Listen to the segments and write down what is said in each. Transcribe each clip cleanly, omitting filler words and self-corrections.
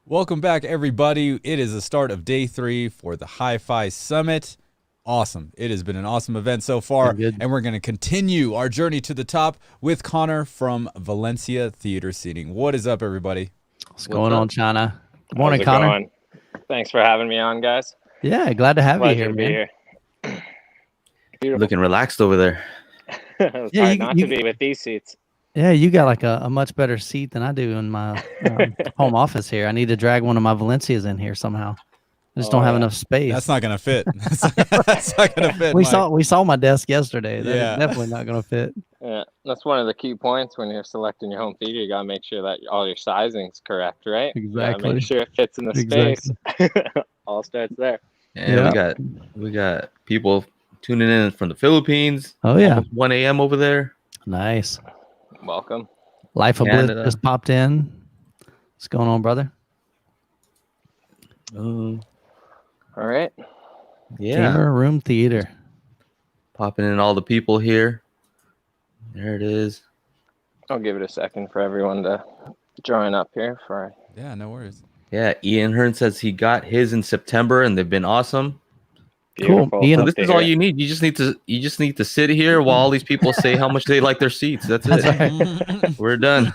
Welcome back, everybody. It is the start of day 3 for the Hi-Fi Summit. Awesome. It has been an awesome event so far, and we're going to continue our journey to the top with Connor from Valencia Theater Seating. What is up, everybody? What's going on, China? Good morning, Connor. Going? Thanks for having me on, guys. Yeah, glad to have you here, to man. Be here. Looking relaxed over there. It's hard not to be with these seats. Yeah, you got like a much better seat than I do in my home office here. I need to drag one of my Valencias in here somehow. I just don't have enough space. That's not gonna fit. That's not gonna fit. We saw my desk yesterday. That is definitely not gonna fit. Yeah, that's one of the key points when you're selecting your home theater. You gotta make sure that all your sizing's correct, right? Exactly. Make sure it fits in the space. All starts there. Yeah, we got people tuning in from the Philippines. Oh yeah, 1 a.m. over there. Nice. Welcome. Life of Bliss just popped in. What's going on, brother? All right. Yeah. Gamer Room Theater. Popping in all the people here. There it is. I'll give it a second for everyone to join up here. Yeah, no worries. Yeah, Ian Hearn says he got his in September and they've been awesome. Beautiful. Cool. Ian, so this is all you need. You just need to sit here while all these people say how much they like their seats. That's it. Right. We're done.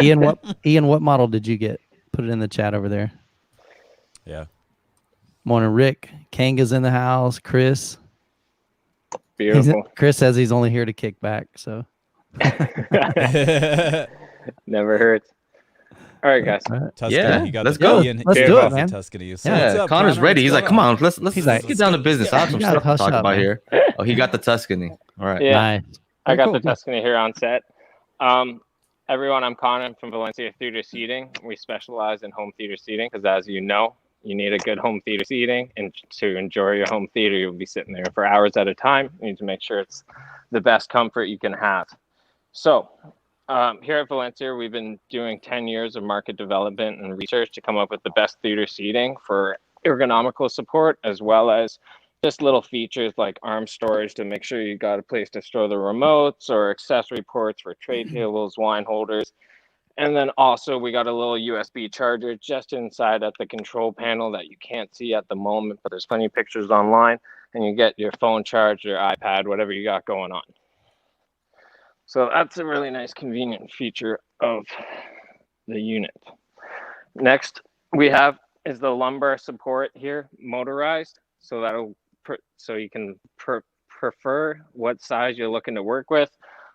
Ian, what model did you get? Put it in the chat over there. Yeah. Morning, Rick. Kanga's in the house. Chris. Beautiful. Chris says he's only here to kick back. So. Never hurts. All right, guys. Tuscany, yeah, let's go. Let's do it, man. Tuscany. So yeah, Connor's ready. He's like, come on, let's get down to business. I have some stuff to talk about here. Oh, he got the Tuscany. All right. Yeah, nice. I got the Tuscany here on set. Everyone, I'm Connor from Valencia Theater Seating. We specialize in home theater seating because, as you know, you need a good home theater seating, and to enjoy your home theater, you'll be sitting there for hours at a time. You need to make sure it's the best comfort you can have. So, here at Valencia, we've been doing 10 years of market development and research to come up with the best theater seating for ergonomical support, as well as just little features like arm storage to make sure you got a place to store the remotes or accessory ports for tray tables, wine holders. And then also we got a little USB charger just inside at the control panel that you can't see at the moment, but there's plenty of pictures online, and you get your phone charged, your iPad, whatever you got going on. So that's a really nice convenient feature of the unit. Next we have is the lumbar support here, motorized. So so you can prefer what size you're looking to work with,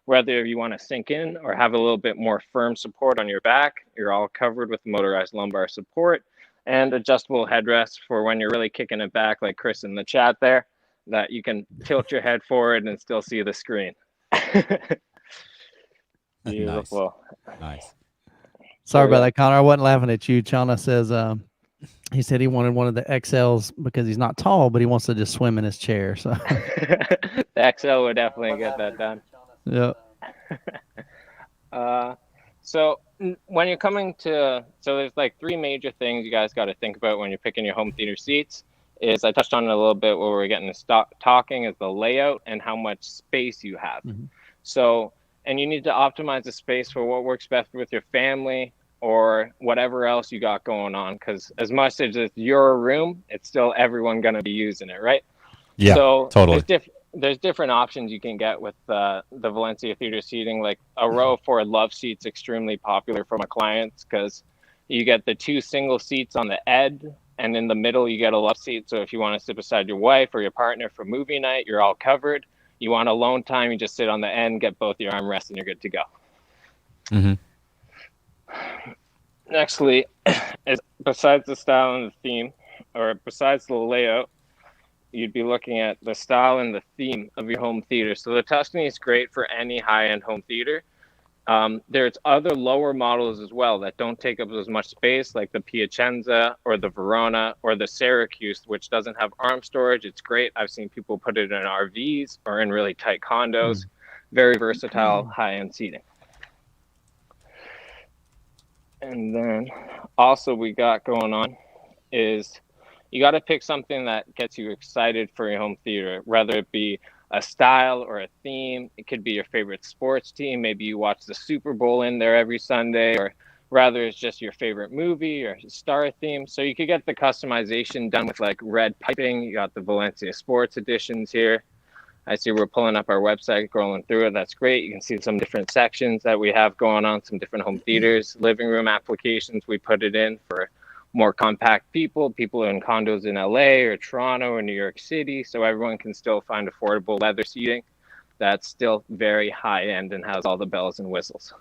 whether you want to sink in or have a little bit more firm support on your back. You're all covered with motorized lumbar support and adjustable headrests for when you're really kicking it back, like Chris in the chat there, that you can tilt your head forward and still see the screen. Beautiful. Nice. Sorry about that, Connor. I wasn't laughing at you. Chana says he said he wanted one of the XLs because he's not tall, but he wants to just swim in his chair. So the XL would definitely get that done. Yeah. So when you're coming to, there's like 3 major things you guys got to think about when you're picking your home theater seats. Is I touched on it a little bit when we were getting to talking, is the layout and how much space you have. Mm-hmm. So, and you need to optimize the space for what works best with your family or whatever else you got going on. Because as much as it's your room, it's still everyone going to be using it, right? Yeah, so totally. There's different options you can get with the Valencia Theater Seating. Like a row of 4 love seats, extremely popular for my clients because you get the 2 single seats on the edge, and in the middle you get a love seat. So if you want to sit beside your wife or your partner for movie night, you're all covered. You want alone time, you just sit on the end, get both your armrests, and you're good to go. Mm-hmm. Nextly, is besides the style and the theme, or besides the layout, you'd be looking at the style and the theme of your home theater. So the Tuscany is great for any high-end home theater. There's other lower models as well that don't take up as much space, like the Piacenza or the Verona or the Syracuse, which doesn't have arm storage. It's great. I've seen people put it in RVs or in really tight condos. Very versatile, high-end seating. And then also we got going on is you got to pick something that gets you excited for your home theater, whether it be a style or a theme. It could be your favorite sports team. Maybe you watch the Super Bowl in there every Sunday, or rather it's just your favorite movie or star theme. So you could get the customization done with like red piping. You got the Valencia Sports editions here. I see we're pulling up our website, scrolling through it. That's great. You can see some different sections that we have going on, some different home theaters, living room applications. We put it in for more compact people in condos in LA or Toronto or New York City, so everyone can still find affordable leather seating that's still very high end and has all the bells and whistles.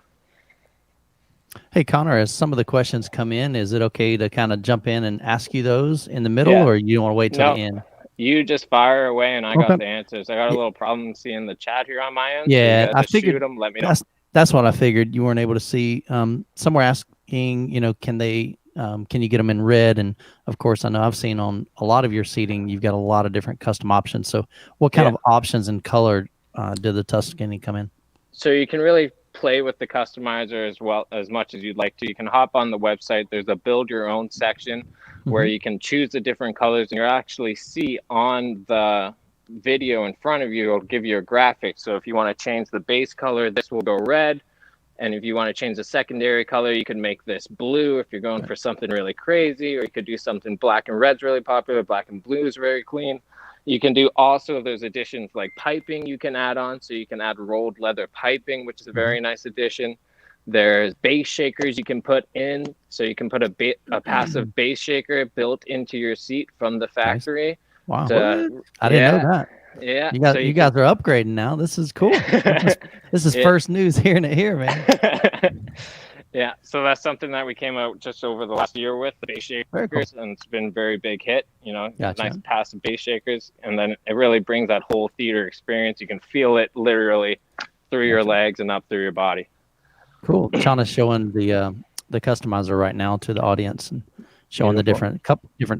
Hey, Connor, as some of the questions come in, is it okay to kind of jump in and ask you those in the middle, or you want to wait till the end? You just fire away, and I got the answers. I got a little problem seeing the chat here on my end. Yeah, so I figured shoot them. Let me know. That's what I figured. You weren't able to see. Some were asking, can you get them in red? And of course, I know I've seen on a lot of your seating, you've got a lot of different custom options. So, what kind of options and color did the Tuscany come in? So you can really play with the customizer as much as you'd like to. You can hop on the website. There's a build your own section where you can choose the different colors, and you'll actually see on the video in front of you, it'll give you a graphic. So if you want to change the base color, this will go red. And if you want to change the secondary color, you can make this blue if you're going for something really crazy, or you could do something black and red's really popular. Black and blue is very clean. You can do also, there's additions like piping you can add on. So you can add rolled leather piping, which is a very nice addition. There's bass shakers you can put in. So you can put a passive bass shaker built into your seat from the factory. Wow. I didn't know that. Yeah. You guys are upgrading now. This is cool. This is first news hearing it here, man. Yeah. So that's something that we came out just over the last year with, the bass shakers, and it's been a very big hit, nice passive bass shakers. And then it really brings that whole theater experience. You can feel it literally through your legs and up through your body. Cool. Chana's showing the customizer right now to the audience and showing the different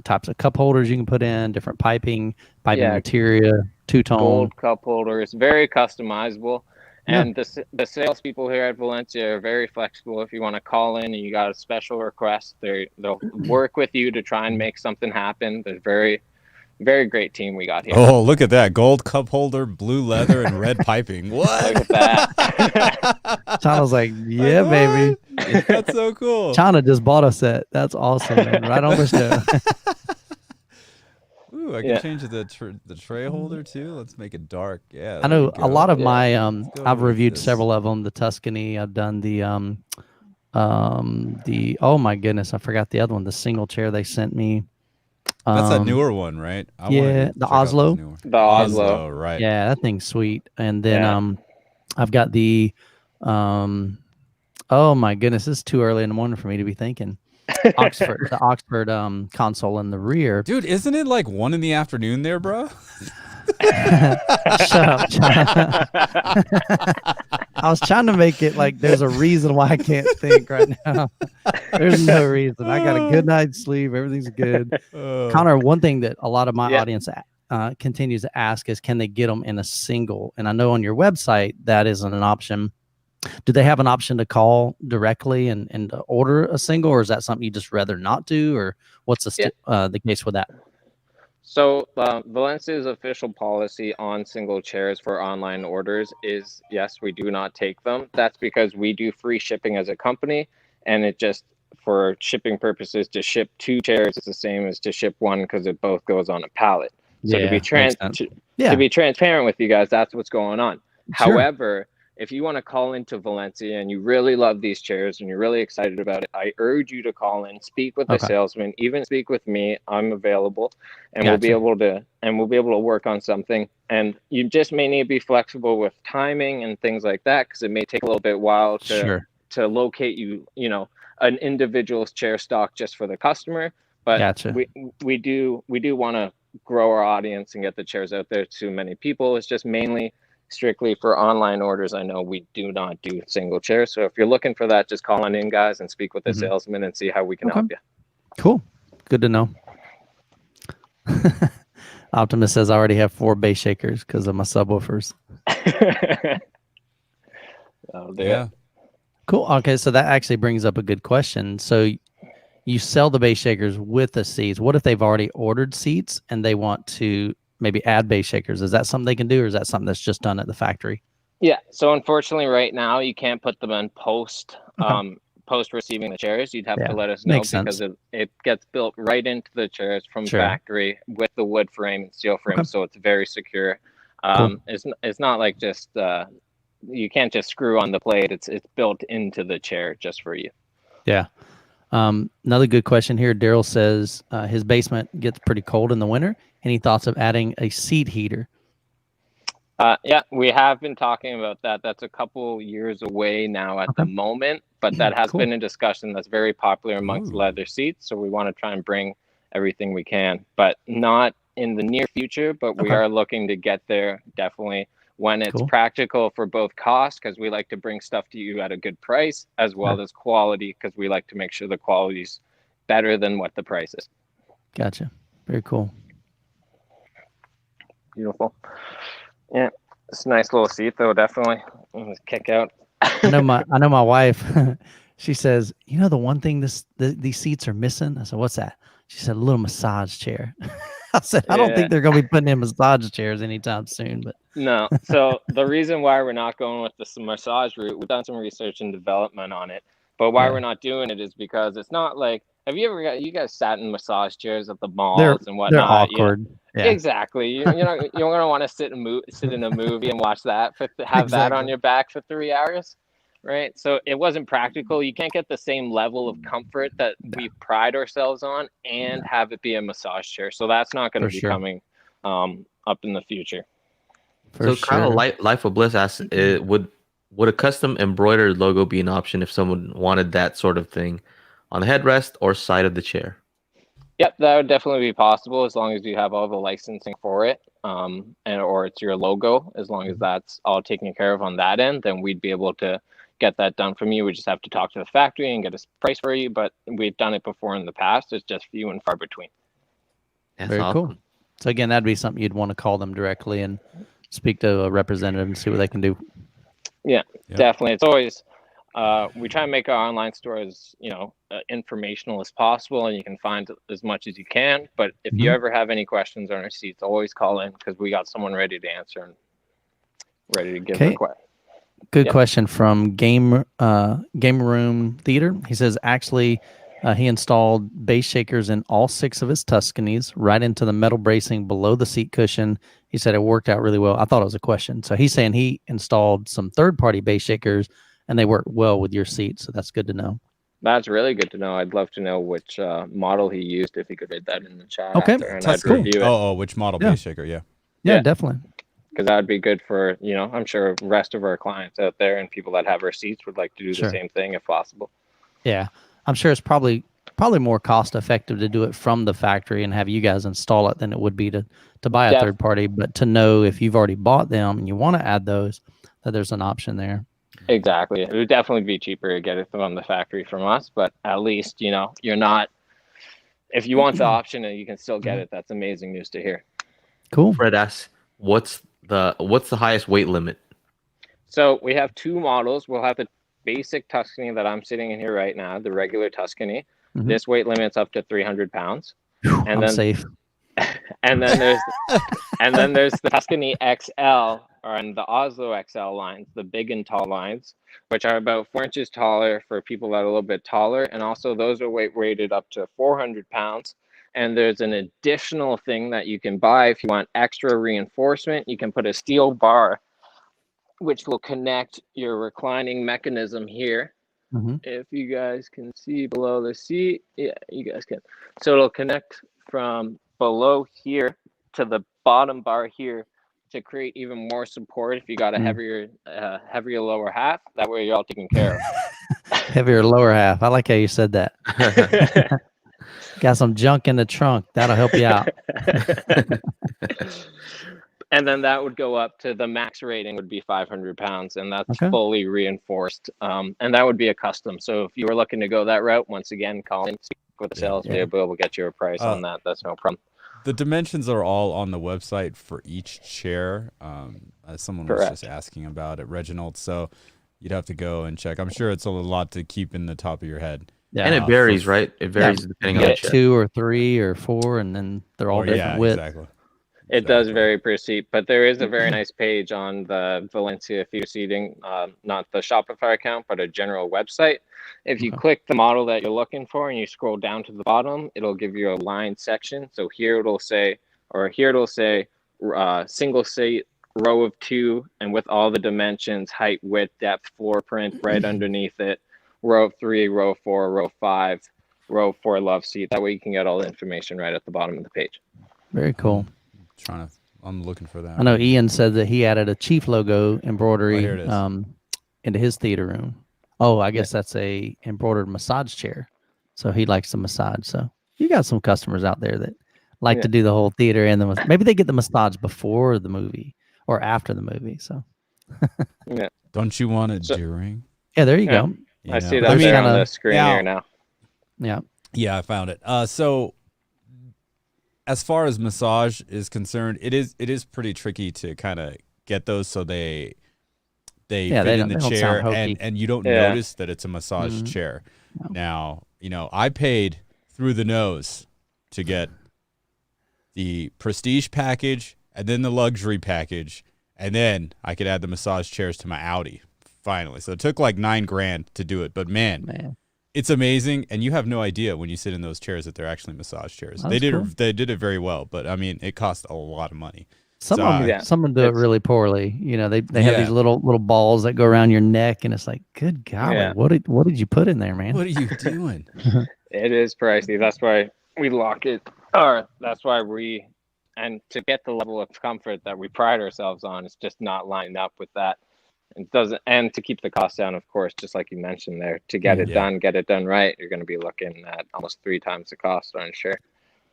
types of cup holders you can put in, different piping material, two-tone. Gold cup holders, very customizable. And the salespeople here at Valencia are very flexible. If you want to call in and you got a special request, they'll work with you to try and make something happen. They're very, very great team we got here. Oh, look at that. Gold cup holder, blue leather, and red piping. What? Look at that. Chana's like, yeah, baby. That's so cool. Chana just bought a set. That's awesome, man. Right on the show. Ooh, I can change the tray holder too. Let's make it dark. Yeah. I know a lot of my I've reviewed several of them. The Tuscany. I've done the oh my goodness, I forgot the other one. The single chair they sent me. That's that newer one, right? The Oslo. The Oslo, right? Yeah, that thing's sweet. And then I've got the oh my goodness, this is too early in the morning for me to be thinking. The Oxford console in the rear. Dude, isn't it like 1 p.m. there, bro? Shut up, China. I was trying to make it like there's a reason why I can't think right now. There's no reason. I got a good night's sleep. Everything's good. Connor, one thing that a lot of my audience continues to ask is, can they get them in a single? And I know on your website that isn't an option. Do they have an option to call directly and order a single, or is that something you just rather not do, or what's the case with that? So Valencia's official policy on single chairs for online orders is, yes, we do not take them. That's because we do free shipping as a company, and it just, for shipping purposes, to ship 2 chairs is the same as to ship 1 because it both goes on a pallet. So to be transparent with you guys, that's what's going on. Sure. However, if you want to call into Valencia and you really love these chairs and you're really excited about it, I urge you to call in, speak with the salesman, even speak with me. I'm available, and we'll be able to work on something. And you just may need to be flexible with timing and things like that, because it may take a little bit while to locate an individual's chair stock just for the customer. But we do want to grow our audience and get the chairs out there to many people. It's just mainly strictly for online orders. I know we do not do single chairs. So if you're looking for that, just call on in, guys, and speak with the salesman and see how we can help you. Cool. Good to know. Optimus says I already have 4 bass shakers because of my subwoofers. Cool. Okay, so that actually brings up a good question. So you sell the bass shakers with the seats. What if they've already ordered seats and they want to maybe add bass shakers? Is that something they can do, or is that something that's just done at the factory? Yeah. So unfortunately right now you can't put them in post post receiving the chairs, you'd have Yeah, to let us know makes because sense. it gets built right into the chairs from Sure. factory with the wood frame and steel frame, Okay. so it's very secure. Cool. It's not like just you can't just screw on the plate. It's built into the chair just for you. Yeah. Another good question here. Daryl says his basement gets pretty cold in the winter. Any thoughts of adding a seat heater? Yeah, we have been talking about that. That's a couple years away now at the moment, but that has been a discussion that's very popular amongst leather seats. So we want to try and bring everything we can, but not in the near future. But we are looking to get there definitely when it's practical for both cost, because we like to bring stuff to you at a good price, as well as quality, because we like to make sure the quality's better than what the price is. Gotcha. Very cool. Beautiful. Yeah, it's a nice little seat though. Definitely kick out. I know my wife. She says, you know, the one thing these seats are missing. I said, what's that? She said, a little massage chair. I said, I don't think they're going to be putting in massage chairs anytime soon. But no. So the reason why we're not going with the massage route, we've done some research and development on it. But why we're not doing it is because it's not like, have you ever you guys sat in massage chairs at the malls and whatnot? They're awkward. Yeah. Exactly. You're going to want to sit in a movie and watch that, have that on your back for 3 hours. Right. So it wasn't practical. You can't get the same level of comfort that we pride ourselves on and have it be a massage chair. So that's not going to be coming up in the future. So kind of Life of Bliss asks, would a custom embroidered logo be an option if someone wanted that sort of thing on the headrest or side of the chair? Yep, that would definitely be possible as long as you have all the licensing for it, or it's your logo. As long as that's all taken care of on that end, then we'd be able to get that done from you. We just have to talk to the factory and get a price for you, but we've done it before in the past. It's just few and far between. That's very cool. So again, that'd be something you'd want to call them directly and speak to a representative and see what they can do. Yeah, definitely. It's always we try and make our online store as informational as possible, and you can find as much as you can. But if you ever have any questions on our seats, always call in because we got someone ready to answer and ready to give a question. Good question from Game Room Theater. He says actually he installed base shakers in all 6 of his Tuscanies right into the metal bracing below the seat cushion. He said it worked out really well. I thought it was a question. So he's saying he installed some third-party base shakers and they work well with your seat. So that's good to know. That's really good to know. I'd love to know which model he used if he could read that in the chat. Okay, and I'd review it. Which model base shaker? Yeah, definitely. Because that would be good for, I'm sure the rest of our clients out there and people that have our seats would like to do the same thing if possible. Yeah, I'm sure it's probably more cost effective to do it from the factory and have you guys install it than it would be to buy a third party. But to know if you've already bought them and you want to add those, that there's an option there. Exactly. It would definitely be cheaper to get it from the factory from us, but at least, you're not, if you want the option and you can still get it, that's amazing news to hear. Cool. Fred asks, what's the highest weight limit? So we have 2 models. We'll have the basic Tuscany that I'm sitting in here right now, the regular Tuscany. This weight limit's up to 300 pounds. And then safe. And then there's the Tuscany XL and the Oslo XL lines, the big and tall lines, which are about 4 inches taller for people that are a little bit taller. And also those are rated up to 400 pounds. And there's an additional thing that you can buy if you want extra reinforcement. You can put a steel bar, which will connect your reclining mechanism here. If you guys can see below the seat, yeah, you guys can. So it'll connect from below here to the bottom bar here to create even more support if you got a heavier lower half. That way you're all taken care of. Heavier lower half. I like how you said that. Got some junk in the trunk. That'll help you out. And then that would go up to the max rating would be 500 pounds, and that's fully reinforced. And that would be a custom. So if you were looking to go that route, once again, call in, speak with the sales. We'll get you a price on that. That's no problem. The dimensions are all on the website for each chair. As someone was just asking about it, Reginald. So you'd have to go and check. I'm sure it's a lot to keep in the top of your head. Yeah, and it varies, right? It varies depending on the chair. 2 or 3 or 4, and then they're all different width. Exactly. It does vary per seat, but there is a very nice page on the Valencia Theater Seating, not the Shopify account, but a general website. If you click the model that you're looking for and you scroll down to the bottom, it'll give you a lined section. So here it'll say single seat, row of 2, and with all the dimensions, height, width, depth, floor print right underneath it, row of 3, row of 4, row of 5, row of 4 love seat. That way you can get all the information right at the bottom of the page. Very cool. I'm looking for that. I know Ian said that he added a Chief logo embroidery into his theater room. Oh, I guess that's a embroidered massage chair. So he likes the massage. So you got some customers out there that like to do the whole theater, and then maybe they get the massage before the movie or after the movie. So yeah, don't you want it during? Yeah, there you go. I see that there on the screen here now. Yeah, I found it. So as far as massage is concerned, it is pretty tricky to kind of get those so they fit in the chair and you don't notice that it's a massage chair. No. Now, I paid through the nose to get the prestige package and then the luxury package, and then I could add the massage chairs to my Audi finally. So it took like $9,000 to do it, but man. It's amazing, and you have no idea when you sit in those chairs that they're actually massage chairs. They did it very well, but I mean, it cost a lot of money. Some of them do it really poorly. They have these little balls that go around your neck, and it's like, good golly, what did you put in there, man? What are you doing? It is pricey. That's why we lock it. Or that's why and to get the level of comfort that we pride ourselves on, it's just not lined up with that. It doesn't, and to keep the cost down, of course, just like you mentioned there, to get it done right, you're going to be looking at almost 3 times the cost, I'm sure.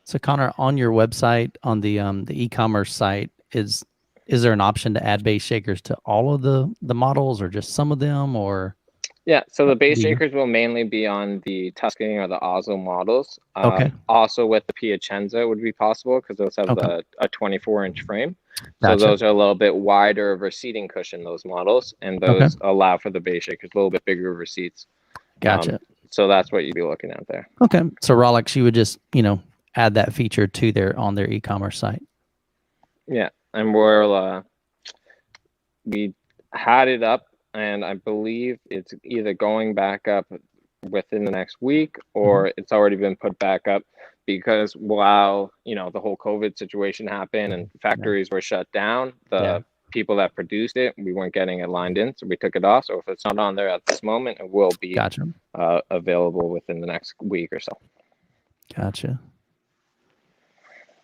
So Connor, on your website, on the e-commerce site, is there an option to add base shakers to all of the models, or just some of them, or? Yeah, so the base shakers will mainly be on the Tuscany or the Oslo models. Also with the Piacenza would be possible because those have a 24-inch frame. So those are a little bit wider of a seating cushion, those models, and those allow for the base shakers, a little bit bigger of seats. Gotcha. So that's what you'd be looking at there. Okay, so Rolex, you would just add that feature to on their e-commerce site. Yeah, and we had it up, and I believe it's either going back up within the next week or it's already been put back up, because while the whole COVID situation happened and factories were shut down, the people that produced it, we weren't getting it lined in, so we took it off. So if it's not on there at this moment, it will be available within the next week or so. Gotcha.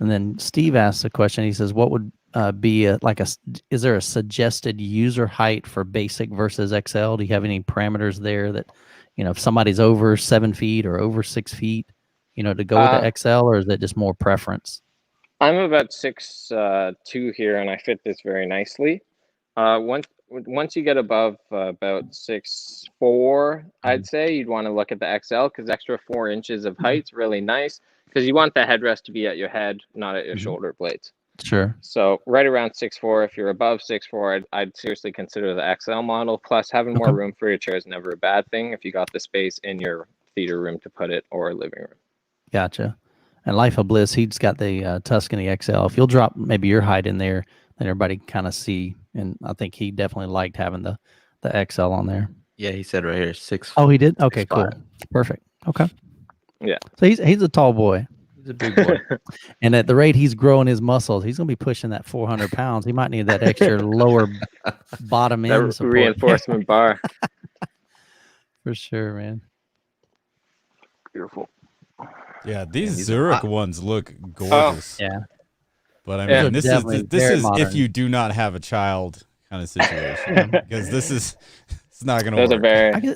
And then Steve asks a question. He says, what would is there a suggested user height for basic versus XL? Do you have any parameters there that, if somebody's over 7 feet or over 6 feet, to go with the XL, or is that just more preference? I'm about 6'2" here, and I fit this very nicely. Once you get above about 6'4", I'd say you'd want to look at the XL, because extra 4 inches of height's really nice, because you want the headrest to be at your head, not at your shoulder blades. Sure. So right around 6'4", if you're above 6'4", I'd seriously consider the XL model. Plus, having more room for your chair is never a bad thing if you got the space in your theater room to put it, or living room. Gotcha. And Life of Bliss, he's got the Tuscany XL. If you'll drop maybe your height in there, then everybody kind of see. And I think he definitely liked having the XL on there. Yeah, he said right here 6. Oh, he did? Okay, cool. Perfect. Okay. Yeah. So he's a tall boy. He's a big boy. And at the rate he's growing his muscles, he's going to be pushing that 400 pounds. He might need that extra lower bottom end support. Reinforcement bar. For sure, man. Beautiful. Yeah, these Zurich ones look gorgeous. Yeah. But I mean, this is if you do not have a child kind of situation, because it's not going to work.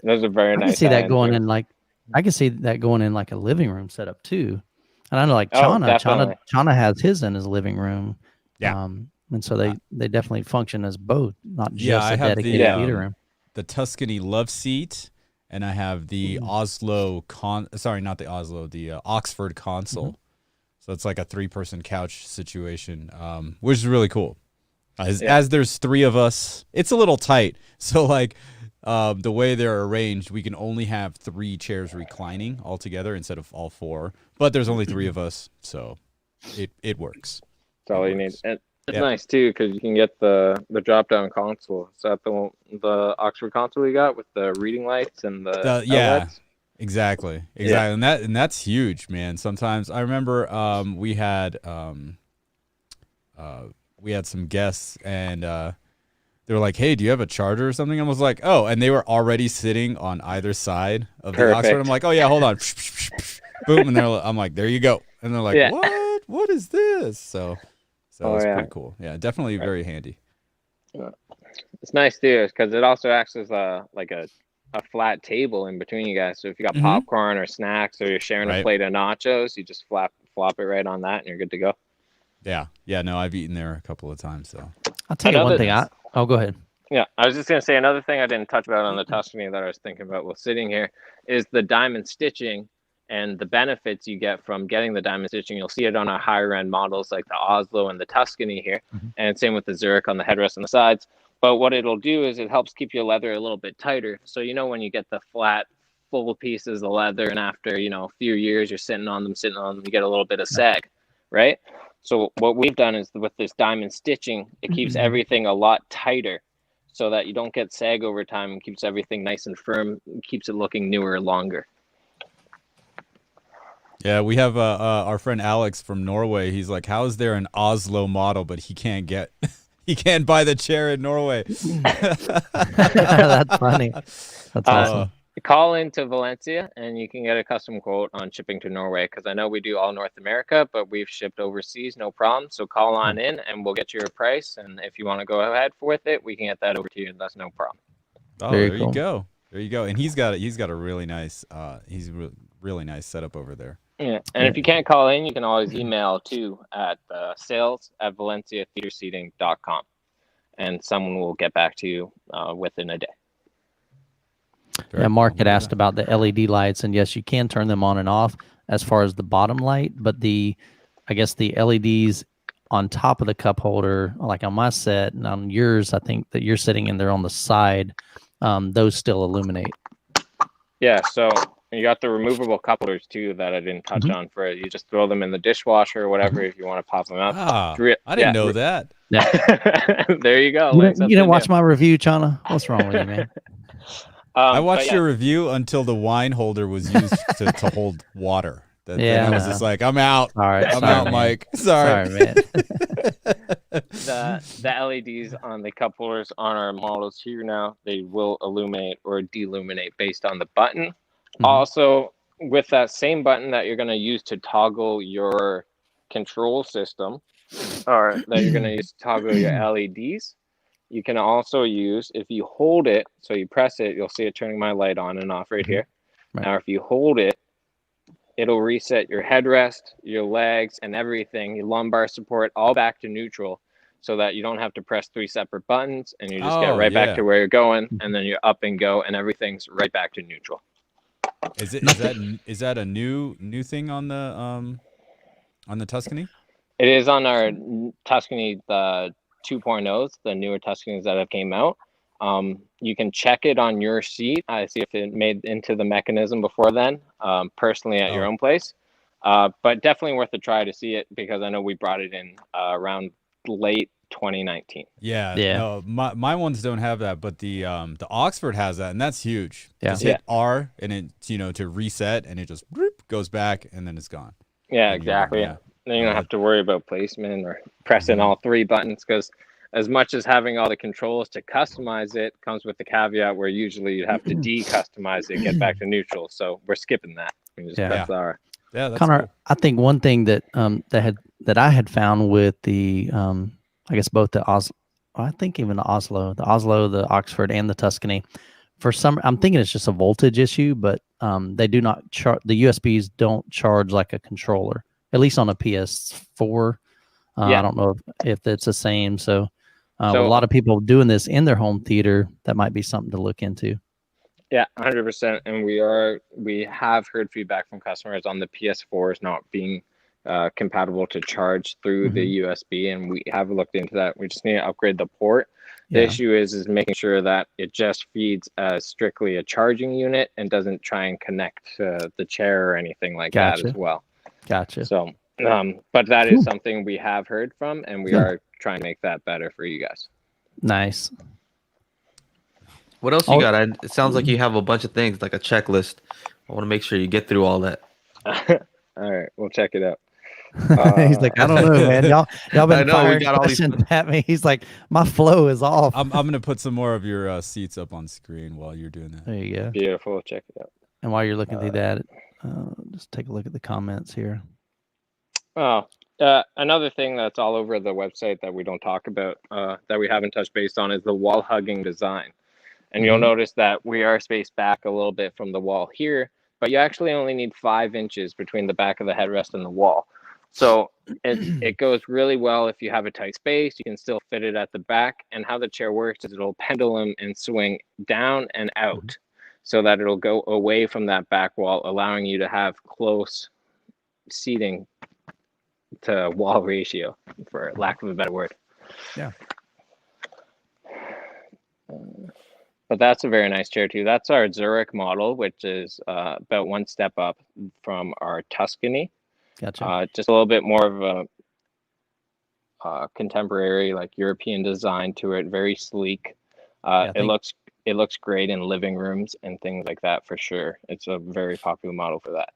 Those are very nice. I can see that going in like a living room setup too. And I know like Chana has his in his living room. Yeah. And so they definitely function as both, not just a dedicated theater room. The Tuscany love seat, and I have the Oxford console. So it's like a 3-person couch situation, which is really cool. As there's 3 of us, it's a little tight. So like the way they're arranged, we can only have 3 chairs reclining all together instead of all 4. But there's only 3 of us, so it works. That's all you need. And it's nice too because you can get the drop down console. Is that the Oxford console you got with the reading lights and the outlets? Exactly. And that's huge, man. Sometimes I remember we had some guests and they were like, "Hey, do you have a charger or something?" I was like, "Oh," and they were already sitting on either side of the Oxford. I'm like, "Oh yeah, hold on." Boom, and I'm like, "There you go." And they're like, "What? What is this?" So it's pretty cool. Yeah, definitely very handy. It's nice too because it also acts as a flat table in between you guys. So if you got popcorn or snacks or you're sharing a plate of nachos, you just flop it right on that and you're good to go. Yeah. No, I've eaten there a couple of times. So I'll tell you one thing. Go ahead. Yeah, I was just gonna say another thing I didn't touch about on the Tuscany that I was thinking about while sitting here is the diamond stitching and the benefits you get from getting the diamond stitching. You'll see it on our higher end models like the Oslo and the Tuscany here, and same with the Zurich on the headrest and the sides. But what it'll do is it helps keep your leather a little bit tighter. So when you get the flat, full pieces of leather, and after a few years you're sitting on them, you get a little bit of sag, right? So what we've done is with this diamond stitching, it keeps everything a lot tighter, so that you don't get sag over time and keeps everything nice and firm, keeps it looking newer longer. Yeah, we have our friend Alex from Norway. He's like, "How is there an Oslo model, but he can't buy the chair in Norway?" That's funny. That's awesome. Call into Valencia and you can get a custom quote on shipping to Norway because I know we do all North America, but we've shipped overseas, no problem. So call on in and we'll get you a price. And if you want to go ahead with it, we can get that over to you. That's no problem. Oh, there you go. There you go. And he's got a really nice really nice setup over there. Yeah. And if you can't call in, you can always email too at sales@valenciatheaterseating.com and someone will get back to you within a day. Mark had asked about the LED lights, and yes, you can turn them on and off as far as the bottom light, but I guess the LEDs on top of the cup holder, like on my set and on yours, I think that you're sitting in there on the side, those still illuminate. Yeah, so you got the removable cup holders too that I didn't touch on for it. You just throw them in the dishwasher or whatever if you want to pop them out. I didn't know that. Yeah. There you go. You didn't watch my review, Chana? What's wrong with you, man? I watched your review until the wine holder was used to hold water. Then I was just like, I'm out. All right, I'm out, man. Mike. Sorry man. The LEDs on the cup holders on our models here now, they will illuminate or deluminate based on the button. Also, with that same button that you're going to use to toggle your control system, or that you're going to use to toggle your LEDs, you can also use, if you hold it, so you press it, you'll see it turning my light on and off right here. Right. Now, if you hold it, it'll reset your headrest, your legs, and everything, your lumbar support, all back to neutral, so that you don't have to press 3 separate buttons, and you just get right back to where you're going, and then you're up and go, and everything's right back to neutral. Is that a new thing on the Tuscany? It is on our Tuscany 2.0s, the newer Tuscanys that have came out. You can check it on your seat. I see if it made into the mechanism before then, personally at your own place. But definitely worth a try to see it because I know we brought it in around late 2019. Yeah. No, my ones don't have that, but the Oxford has that, and that's huge. Yeah. Just hit R and it to reset, and it just goes back, and then it's gone. Yeah, exactly. Then you don't have to worry about placement or pressing all 3 buttons because as much as having all the controls to customize it comes with the caveat where usually you'd have to de-customize it, get back to neutral. So we're skipping that. We just press R. Yeah, that's Connor, cool. I think one thing that that I had found with the I guess both the I think even the Oslo, the Oxford, and the Tuscany, I'm thinking it's just a voltage issue, but they do not charge. The USBs don't charge like a controller, at least on a PS4. I don't know if it's the same. So a lot of people doing this in their home theater, that might be something to look into. Yeah, 100%. And we have heard feedback from customers on the PS4s not being compatible to charge through the USB, and we have looked into that. We just need to upgrade the port. The issue is making sure that it just feeds strictly a charging unit and doesn't try and connect to the chair or anything like that as well. Gotcha. So But that is something we have heard from, and we are trying to make that better for you guys. Nice. What else you got? It sounds like you have a bunch of things, like a checklist. I want to make sure you get through all that. All right, we'll check it out. He's like, I don't know, man. Y'all been firing got all these questions at me. He's like, my flow is off. I'm gonna put some more of your seats up on screen while you're doing that. There you go. Beautiful. Check it out. And while you're looking through that, just take a look at the comments here. Another thing that's all over the website that we don't talk about, that we haven't touched base on, is the wall hugging design. And you'll notice that we are spaced back a little bit from the wall here, but you actually only need 5 inches between the back of the headrest and the wall. So it goes really well if you have a tight space. You can still fit it at the back. And how the chair works is it'll pendulum and swing down and out so that it'll go away from that back wall, allowing you to have close seating to wall ratio, for lack of a better word. Yeah. But that's a very nice chair too. That's our Zurich model, which is about 1 step up from our Tuscany. Gotcha. Just a little bit more of a contemporary, like European design to it. Very sleek. It looks great in living rooms and things like that for sure. It's a very popular model for that.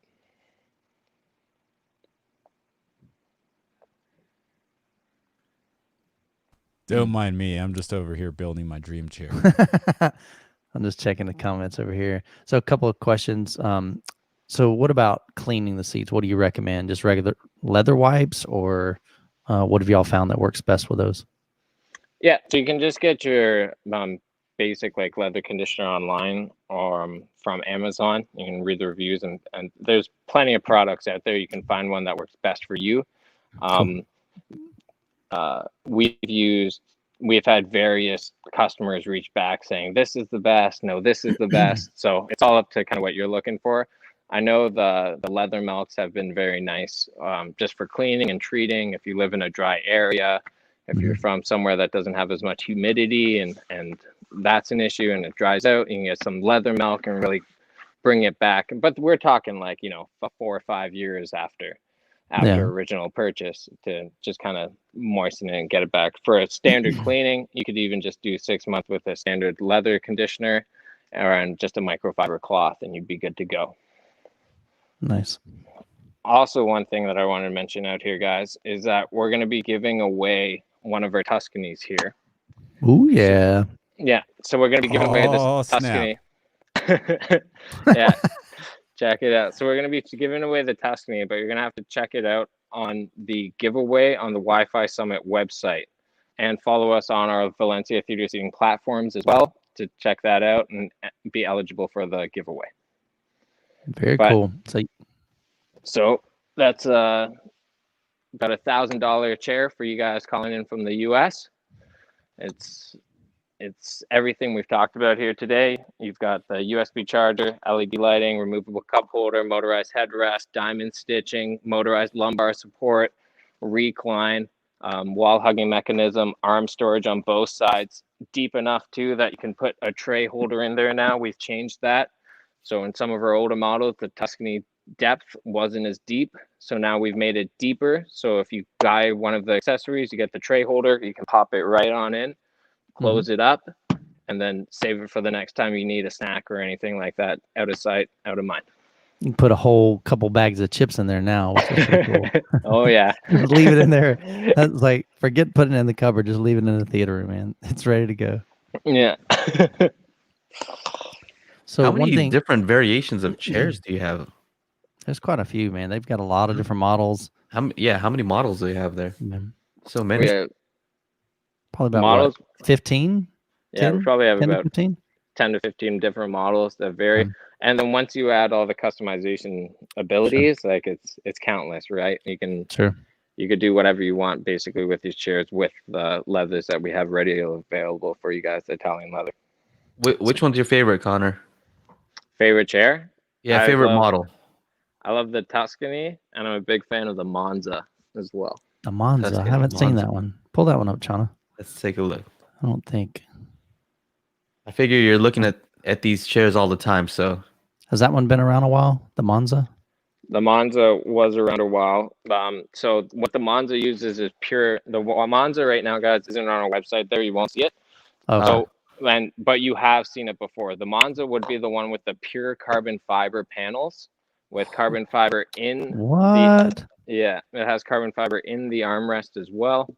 Don't mind me. I'm just over here building my dream chair. I'm just checking the comments over here. So a couple of questions. So what about cleaning the seats? What do you recommend? Just regular leather wipes, or what have y'all found that works best with those? Yeah, so you can just get your basic like leather conditioner online or from Amazon. You can read the reviews, and there's plenty of products out there. You can find one that works best for you. Cool. We've had various customers reach back saying this is the best, no, this is the best. So it's all up to kind of what you're looking for. I know the leather melts have been very nice, just for cleaning and treating. If you live in a dry area, if you're from somewhere that doesn't have as much humidity and that's an issue and it dries out, you can get some leather milk and really bring it back. But we're talking like, 4 or 5 years after original purchase to just kind of moisten it and get it back. For a standard cleaning, you could even just do 6 months with a standard leather conditioner and just a microfiber cloth, and you'd be good to go. Nice. Also, one thing that I wanted to mention out here, guys, is that we're going to be giving away one of our Tuscanys here. Oh, yeah. Yeah, so we're going to be giving away this Tuscany. Yeah. Check it out. So we're going to be giving away the Tuscany, but you're going to have to check it out on the giveaway on the Wi-Fi Summit website, and follow us on our Valencia Theater Seating platforms as well to check that out and be eligible for the giveaway. Very cool. So that's about $1,000 chair for you guys calling in from the US. It's everything we've talked about here today. You've got the USB charger, LED lighting, removable cup holder, motorized headrest, diamond stitching, motorized lumbar support, recline, wall hugging mechanism, arm storage on both sides, deep enough too that you can put a tray holder in there now. We've changed that. So in some of our older models, the Tuscany depth wasn't as deep. So now we've made it deeper. So if you buy one of the accessories, you get the tray holder, you can pop it right on in. Close it up, and then save it for the next time you need a snack or anything like that. Out of sight, out of mind. You can put a whole couple bags of chips in there now, which is pretty cool. Oh, yeah. Just leave it in there. That's like, forget putting it in the cupboard. Just leave it in the theater room, man. It's ready to go. Yeah. So how many different variations of chairs do you have? There's quite a few, man. They've got a lot of different models. How many models do you have there? So many. Probably about models. 15? Yeah, 10? We probably have about 15? 10 to 15 different models that vary. And then once you add all the customization abilities, like it's countless, right? You could do whatever you want basically with these chairs with the leathers that we have ready available for you guys, the Italian leather. Which one's your favorite, Connor? Favorite chair? Yeah, favorite model. I love the Tuscany, and I'm a big fan of the Monza as well. The Monza. I haven't seen that one. Pull that one up, Chana. Let's take a look. I don't think. I figure you're looking at these chairs all the time, so. Has that one been around a while? The Monza? The Monza was around a while. So what the Monza uses is pure. The Monza right now, guys, isn't on our website. There, you won't see it. Okay. But you have seen it before. The Monza would be the one with the pure carbon fiber panels, with carbon fiber in What? it has carbon fiber in the armrest as well,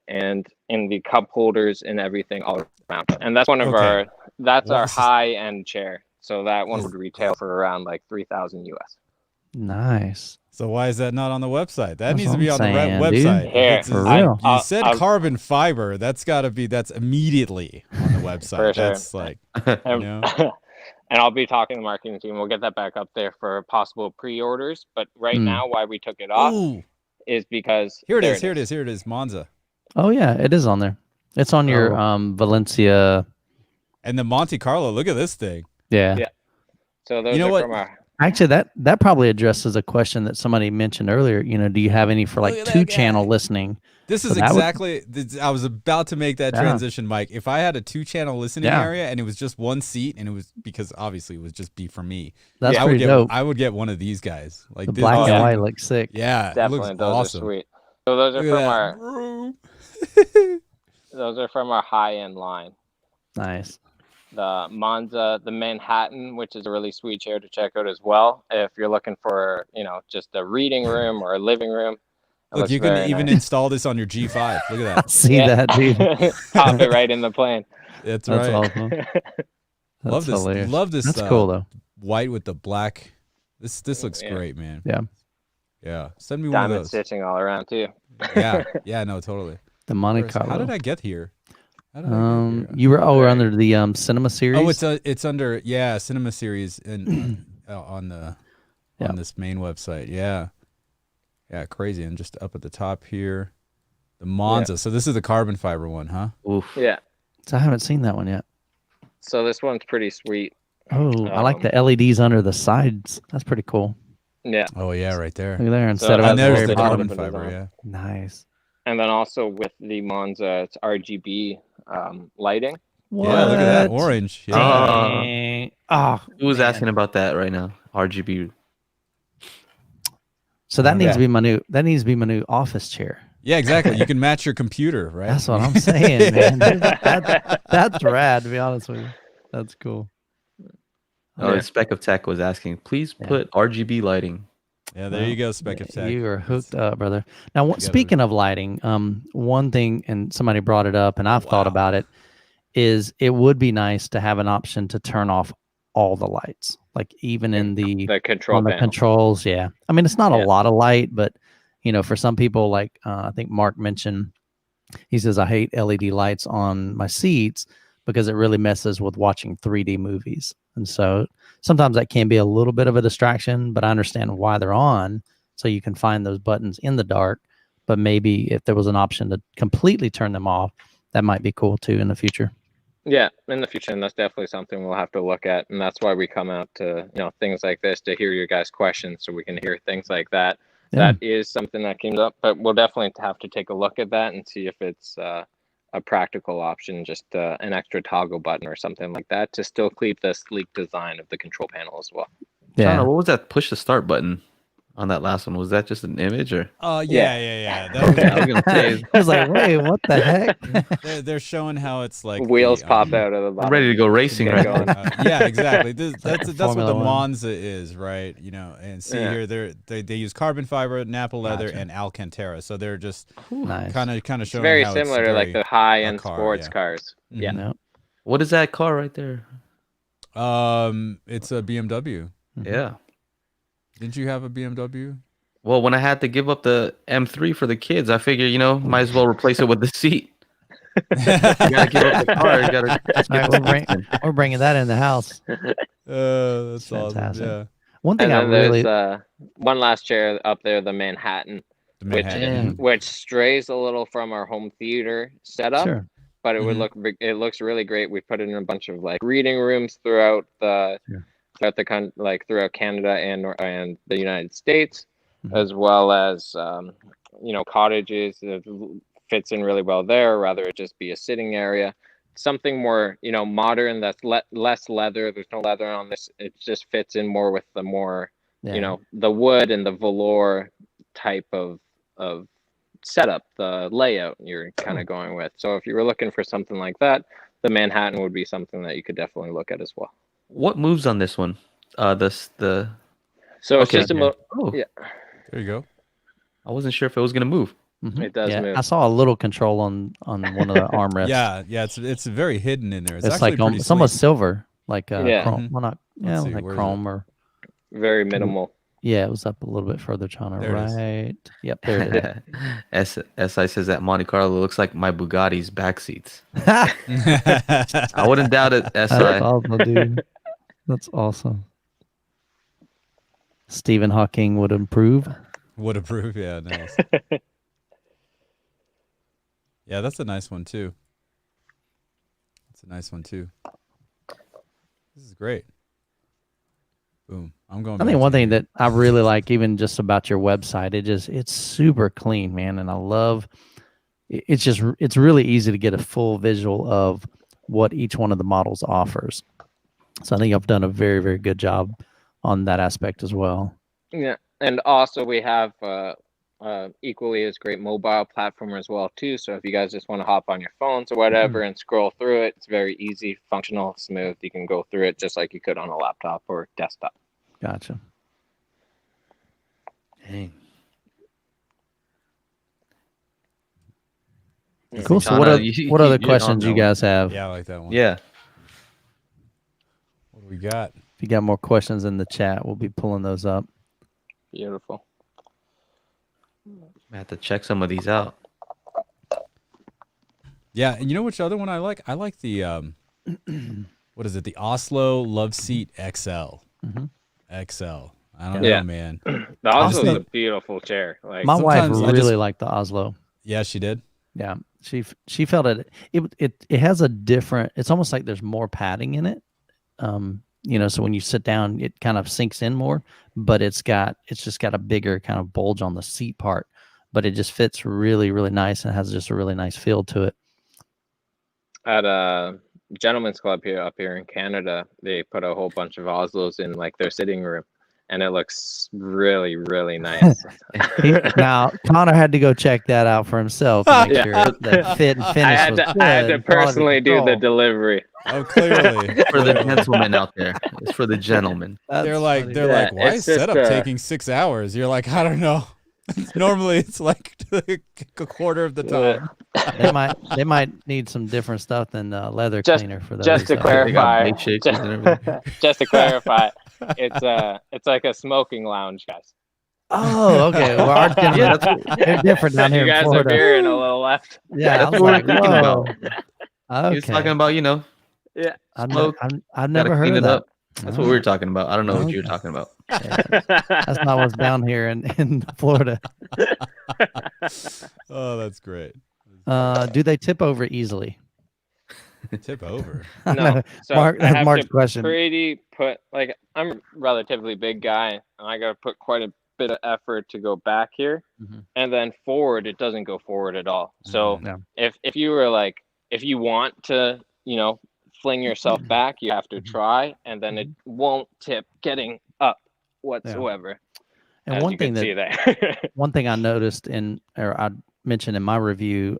and in the cup holders and everything all around. And that's one of our high end chair. So that one would retail for around like 3,000 US. Nice. So why is that not on the website? That That's needs what to be I'm on the saying, website. dude. Here, For real. You said carbon fiber. That's got to be. That's immediately on the website. For sure. That's like, you know. And I'll be talking to the marketing team. We'll get that back up there for possible pre-orders. But right now, why we took it off is because Here it is. Monza. Oh yeah, it is on there. It's on your Valencia. And the Monte Carlo. Look at this thing. Yeah. So those are from our. Actually, that probably addresses a question that somebody mentioned earlier. Do you have any for like 2-channel listening? This is exactly. I was about to make that transition, Mike. If I had a 2-channel listening area and it was just one seat, and it was because obviously it would just be for me. That's pretty dope. I would get one of these guys. Like the black and white looks sick. Yeah, definitely. It looks those awesome. are sweet. So those are from our. Those are from our high end line. Nice. The Monza, the Manhattan, which is a really sweet chair to check out as well. If you're looking for, just a reading room or a living room. Look, you can even install this on your G5. Look at that. I see that, dude. Pop it right in the plane. That's right. Awesome. Love this. Hilarious. Love this. That's cool though. White with the black. This looks great, man. Yeah. Yeah. Send me Diamond one of those. stitching all around too. Yeah. No, totally. The Monte Carlo. How did I get here? You were under the cinema series. Oh, it's under cinema series and on this main website. Yeah, crazy. And just up at the top here, the Monza. So this is the carbon fiber one, huh? Oof. Yeah. So I haven't seen that one yet. So this one's pretty sweet. Oh, I like the LEDs under the sides. That's pretty cool. Yeah. Oh yeah, right there. Look there instead of there's the bottom. carbon fiber. Yeah. Nice. And then also with the Monza, it's RGB lighting. What? Yeah, look at that orange. Yeah. Who was asking about that right now? RGB. So that needs to be my new. That needs to be my new office chair. Yeah, exactly. You can match your computer, right? That's what I'm saying, man. That's rad. To be honest with you, that's cool. Oh, Spec of Tech was asking, please put RGB lighting. Yeah, there you go, Spec of Tech. You are hooked up, brother. Now, speaking of lighting, one thing, and somebody brought it up, and I've thought about it, is it would be nice to have an option to turn off all the lights, like even in the controls. Yeah, I mean, it's not a lot of light, but for some people, like I think Mark mentioned, he says, I hate LED lights on my seats because it really messes with watching 3D movies. And so sometimes that can be a little bit of a distraction, but I understand why they're on. So you can find those buttons in the dark, but maybe if there was an option to completely turn them off, that might be cool too in the future. Yeah, in the future. And that's definitely something we'll have to look at. And that's why we come out to, things like this, to hear your guys' questions so we can hear things like that. Yeah. That is something that came up, but we'll definitely have to take a look at that and see if it's a practical option, just an extra toggle button or something like that to still keep the sleek design of the control panel as well. Yeah. What was that push to start button on that last one? Was that just an image or? Yeah. I was gonna say. I was like, wait, what the heck? They're showing how it's like wheels pop out of the bottom. I'm ready to go racing right now. Yeah, exactly. That's what the Monza is, right? And see here, they use carbon fiber, Napa leather, and Alcantara. So they're just kind of showing it's very how similar to like the high end sports cars. Yeah. No. What is that car right there? It's a BMW. Yeah. Didn't you have a BMW? Well, when I had to give up the M3 for the kids, I figured, might as well replace it with the seat. You gotta give up the car. We're bringing that in the house. That's fantastic. Awesome. Yeah. One thing there's one last chair up there, the Manhattan, which strays a little from our home theater setup. Sure. But it looks really great. We put it in a bunch of like reading rooms throughout throughout Canada and the United States, as well as cottages. It fits in really well there. Rather it just be a sitting area, something more modern. That's less leather. There's no leather on this. It just fits in more with the more you know, the wood and the velour type of setup, the layout you're kind of going with. So if you were looking for something like that, the Manhattan would be something that you could definitely look at as well. What moves on this one? So okay. It's just yeah. There you go. I wasn't sure if it was gonna move. It does move. I saw a little control on one of the armrests. Yeah, it's very hidden in there. It's like it's almost silver, like chrome. Well, not like chrome or very minimal. Yeah, it was up a little bit further, Chana. Right. Yep, there it is. SI says that Monte Carlo looks like my Bugatti's back seats. I wouldn't doubt it, SI. That's awesome, dude. That's awesome. Stephen Hawking would approve. Would approve, yeah, nice. Yeah, that's a nice one too. That's a nice one too. This is great. Boom. I'm going. I think one thing that I really like, even just about your website, it's super clean, man, and I love. It's really easy to get a full visual of what each one of the models offers. So I think I've done a very, very good job on that aspect as well. Yeah, and also we have equally as great mobile platform as well too. So if you guys just want to hop on your phones or whatever and scroll through it, it's very easy, functional, smooth. You can go through it just like you could on a laptop or desktop. Gotcha. Dang. Cool. So what other questions you guys have? Yeah, I like that one. Yeah. What do we got? If you got more questions in the chat, we'll be pulling those up. Beautiful. I have to check some of these out. Yeah, and you know which other one I like? I like the what is it? The Oslo Love Seat XL. XL. I don't know, man. The Oslo is a beautiful chair. Like my wife really liked the Oslo. Yeah, she did. Yeah, she felt it has a different. It's almost like there's more padding in it. You know, so when you sit down, it kind of sinks in more. But it's just got a bigger kind of bulge on the seat part. But it just fits really, really nice and has just a really nice feel to it. At a gentleman's club up here in Canada, they put a whole bunch of Oslos in like their sitting room, and it looks really, really nice. Now Connor had to go check that out for himself and make sure the fit and finish was good. I had to personally do the delivery. Oh, clearly. For the gentlemen out there. It's for the gentlemen. They're like, why is setup taking 6 hours? You're like, I don't know. Normally it's like a quarter of the time. They might need some different stuff than leather cleaner for those. Just to clarify, it's like a smoking lounge, guys. Oh, okay. Well, our they're different down here. You guys in Florida. are veering a little left. Yeah, that's what we're talking about. Okay. He was talking about, Yeah. I've never heard of that. Up. That's what we were talking about. I don't know what you were talking about. Yeah, that's not what's down here in Florida. Oh, that's great. Do they tip over easily? Tip over? No. So Mark's question. I'm a relatively big guy, and I got to put quite a bit of effort to go back here, and then forward, it doesn't go forward at all. So if you were like, if you want to, fling yourself back, you have to try, and then it won't tip getting up whatsoever. Yeah. And one thing I noticed or I mentioned in my review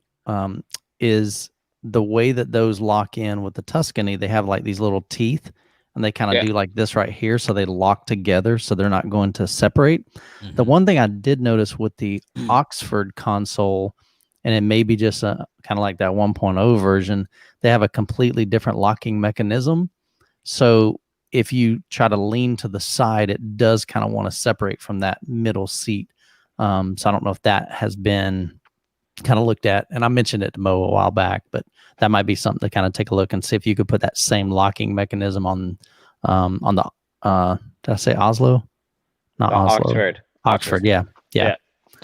is the way that those lock in with the Tuscany. They have like these little teeth, and they kind of do like this right here, so they lock together, so they're not going to separate. The one thing I did notice with the Oxford console, and it may be just kind of like that 1.0 version, they have a completely different locking mechanism. So if you try to lean to the side, it does kind of want to separate from that middle seat. So I don't know if that has been kind of looked at. And I mentioned it to Mo a while back, but that might be something to kind of take a look and see if you could put that same locking mechanism on the, did I say Oslo? Not Oslo. Oxford, yeah.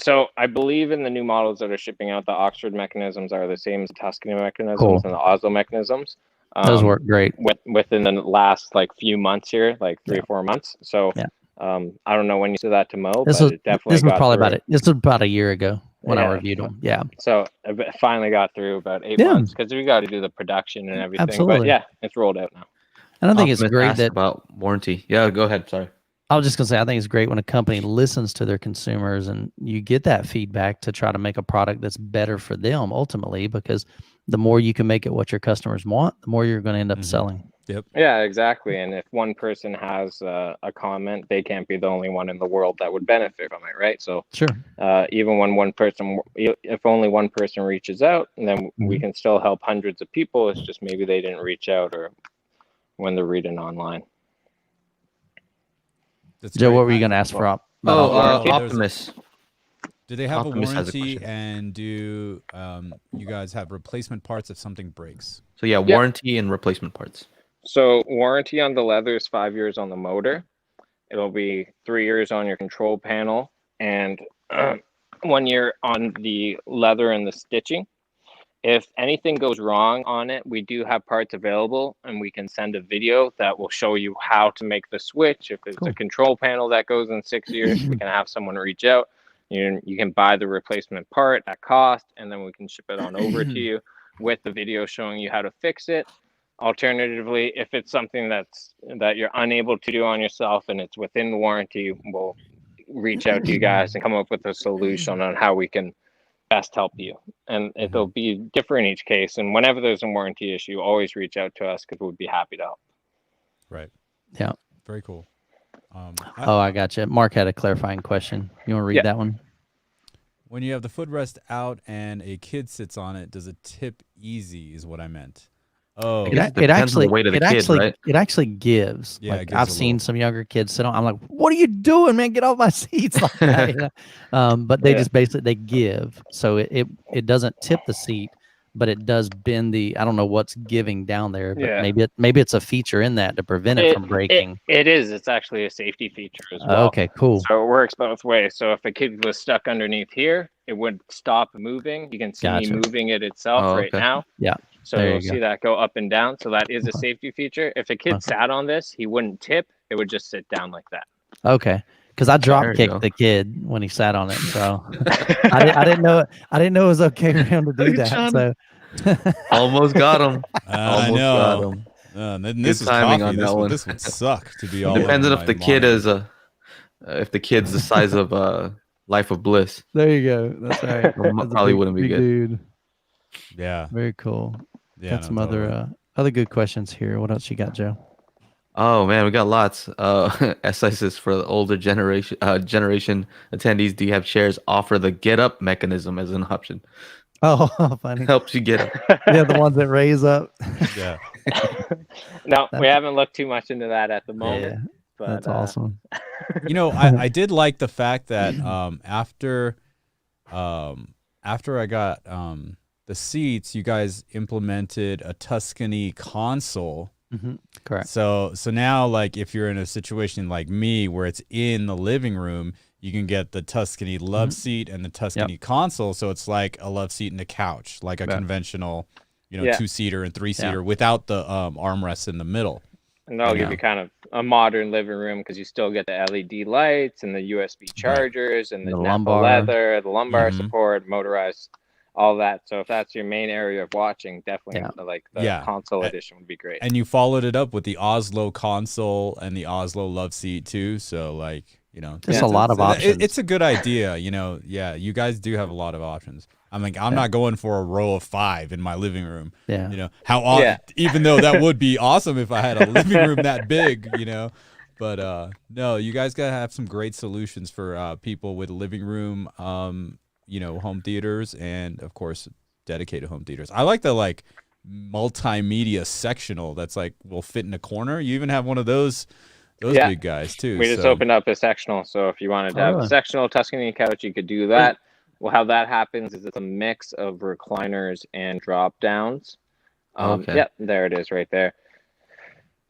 So I believe in the new models that are shipping out, the Oxford mechanisms are the same as the Tuscany mechanisms and the Oslo mechanisms. Those work great. Within the last few months here, like 3 or 4 months. So I don't know when you said that to Mo, but it definitely this was probably this was about a year ago when I reviewed them. Yeah. So I finally got through about 8 months because we got to do the production and everything. Absolutely. But it's rolled out now. And I think it's great that about warranty. Yeah, go ahead. Sorry. I was just gonna say, I think it's great when a company listens to their consumers and you get that feedback to try to make a product that's better for them ultimately, because the more you can make it what your customers want, the more you're going to end up selling. Yep. Yeah, exactly. And if one person has a comment, they can't be the only one in the world that would benefit from it, right? So sure. Even when if only one person reaches out, then we can still help hundreds of people. It's just maybe they didn't reach out or when they're reading online. That's Joe, great. what were you going to ask for? Optimus. Do they have Optimus a has a warranty, question. and do you guys have replacement parts if something breaks? So yeah, warranty and replacement parts. So warranty on the leather is 5 years on the motor. It'll be 3 years on your control panel and 1 year on the leather and the stitching. If anything goes wrong on it, we do have parts available, and we can send a video that will show you how to make the switch. If it's a control panel that goes in 6 years, we can have someone reach out. You can buy the replacement part at cost, and then we can ship it on over to you with the video showing you how to fix it. Alternatively, if it's something that you're unable to do on yourself and it's within the warranty, we'll reach out to you guys and come up with a solution on how we can best help you. And it'll be different in each case. And whenever there's a warranty issue, always reach out to us because we'd be happy to help. Right. Yeah. Very cool. I got you. Mark had a clarifying question. You want to read that one? When you have the footrest out and a kid sits on it, does it tip easy is what I meant. Oh, it actually gives. Yeah, like I've seen some younger kids sit on. I'm like, what are you doing, man? Get off my seats like that. You know? But they just basically they give, so it doesn't tip the seat, but it does bend the. I don't know what's giving down there, but maybe it's a feature in that to prevent it from breaking. It is. It's actually a safety feature as well. Okay, cool. So it works both ways. So if a kid was stuck underneath here, it would stop moving. You can see me moving it itself right now. Yeah. So you'll see that go up and down. So that is a safety feature. If a kid sat on this, he wouldn't tip. It would just sit down like that. Okay. Because I drop kicked the kid when he sat on it. So I didn't know it was okay for him to do that. So almost got him. I know. This is timing coffee. on that one. This would suck to be all. Depends on if the kid is if the kid's the size of Life of Bliss. There you go. That's right. Probably wouldn't be good. Dude. Yeah. Very cool. Yeah. Got some other good questions here. What else you got, Joe? Oh man, we got lots. SI says for the older generation attendees, do you have chairs offer the get up mechanism as an option? Oh, funny. Helps you get up. Yeah, the ones that raise up. Yeah. No, we haven't looked too much into that at the moment. Yeah, but, that's awesome. You know, I did like the fact that after I got the seats, you guys implemented a Tuscany console. Correct. So now, like, if you're in a situation like me where it's in the living room, you can get the Tuscany love seat and the Tuscany console. So it's like a love seat and a couch, like a conventional, 2-seater and 3-seater without the armrests in the middle. And that'll give you kind of a modern living room because you still get the LED lights and the USB chargers and the lumbar leather, the lumbar support, motorized, all that. So if that's your main area of watching, definitely the console edition would be great. And you followed it up with the Oslo console and the Oslo love seat too. So there's a lot of options. It's a good idea. Yeah, you guys do have a lot of options. I'm not going for a row of 5 in my living room. Yeah. Even though that would be awesome if I had a living room that big, But no, you guys gotta have some great solutions for people with living room, home theaters, and of course dedicated home theaters. I like the multimedia sectional that's will fit in a corner. You even have one of those big guys too. We just opened up a sectional, so if you wanted to have a sectional Tuscany couch, you could do that. Well, how that happens is it's a mix of recliners and drop downs. There it is right there.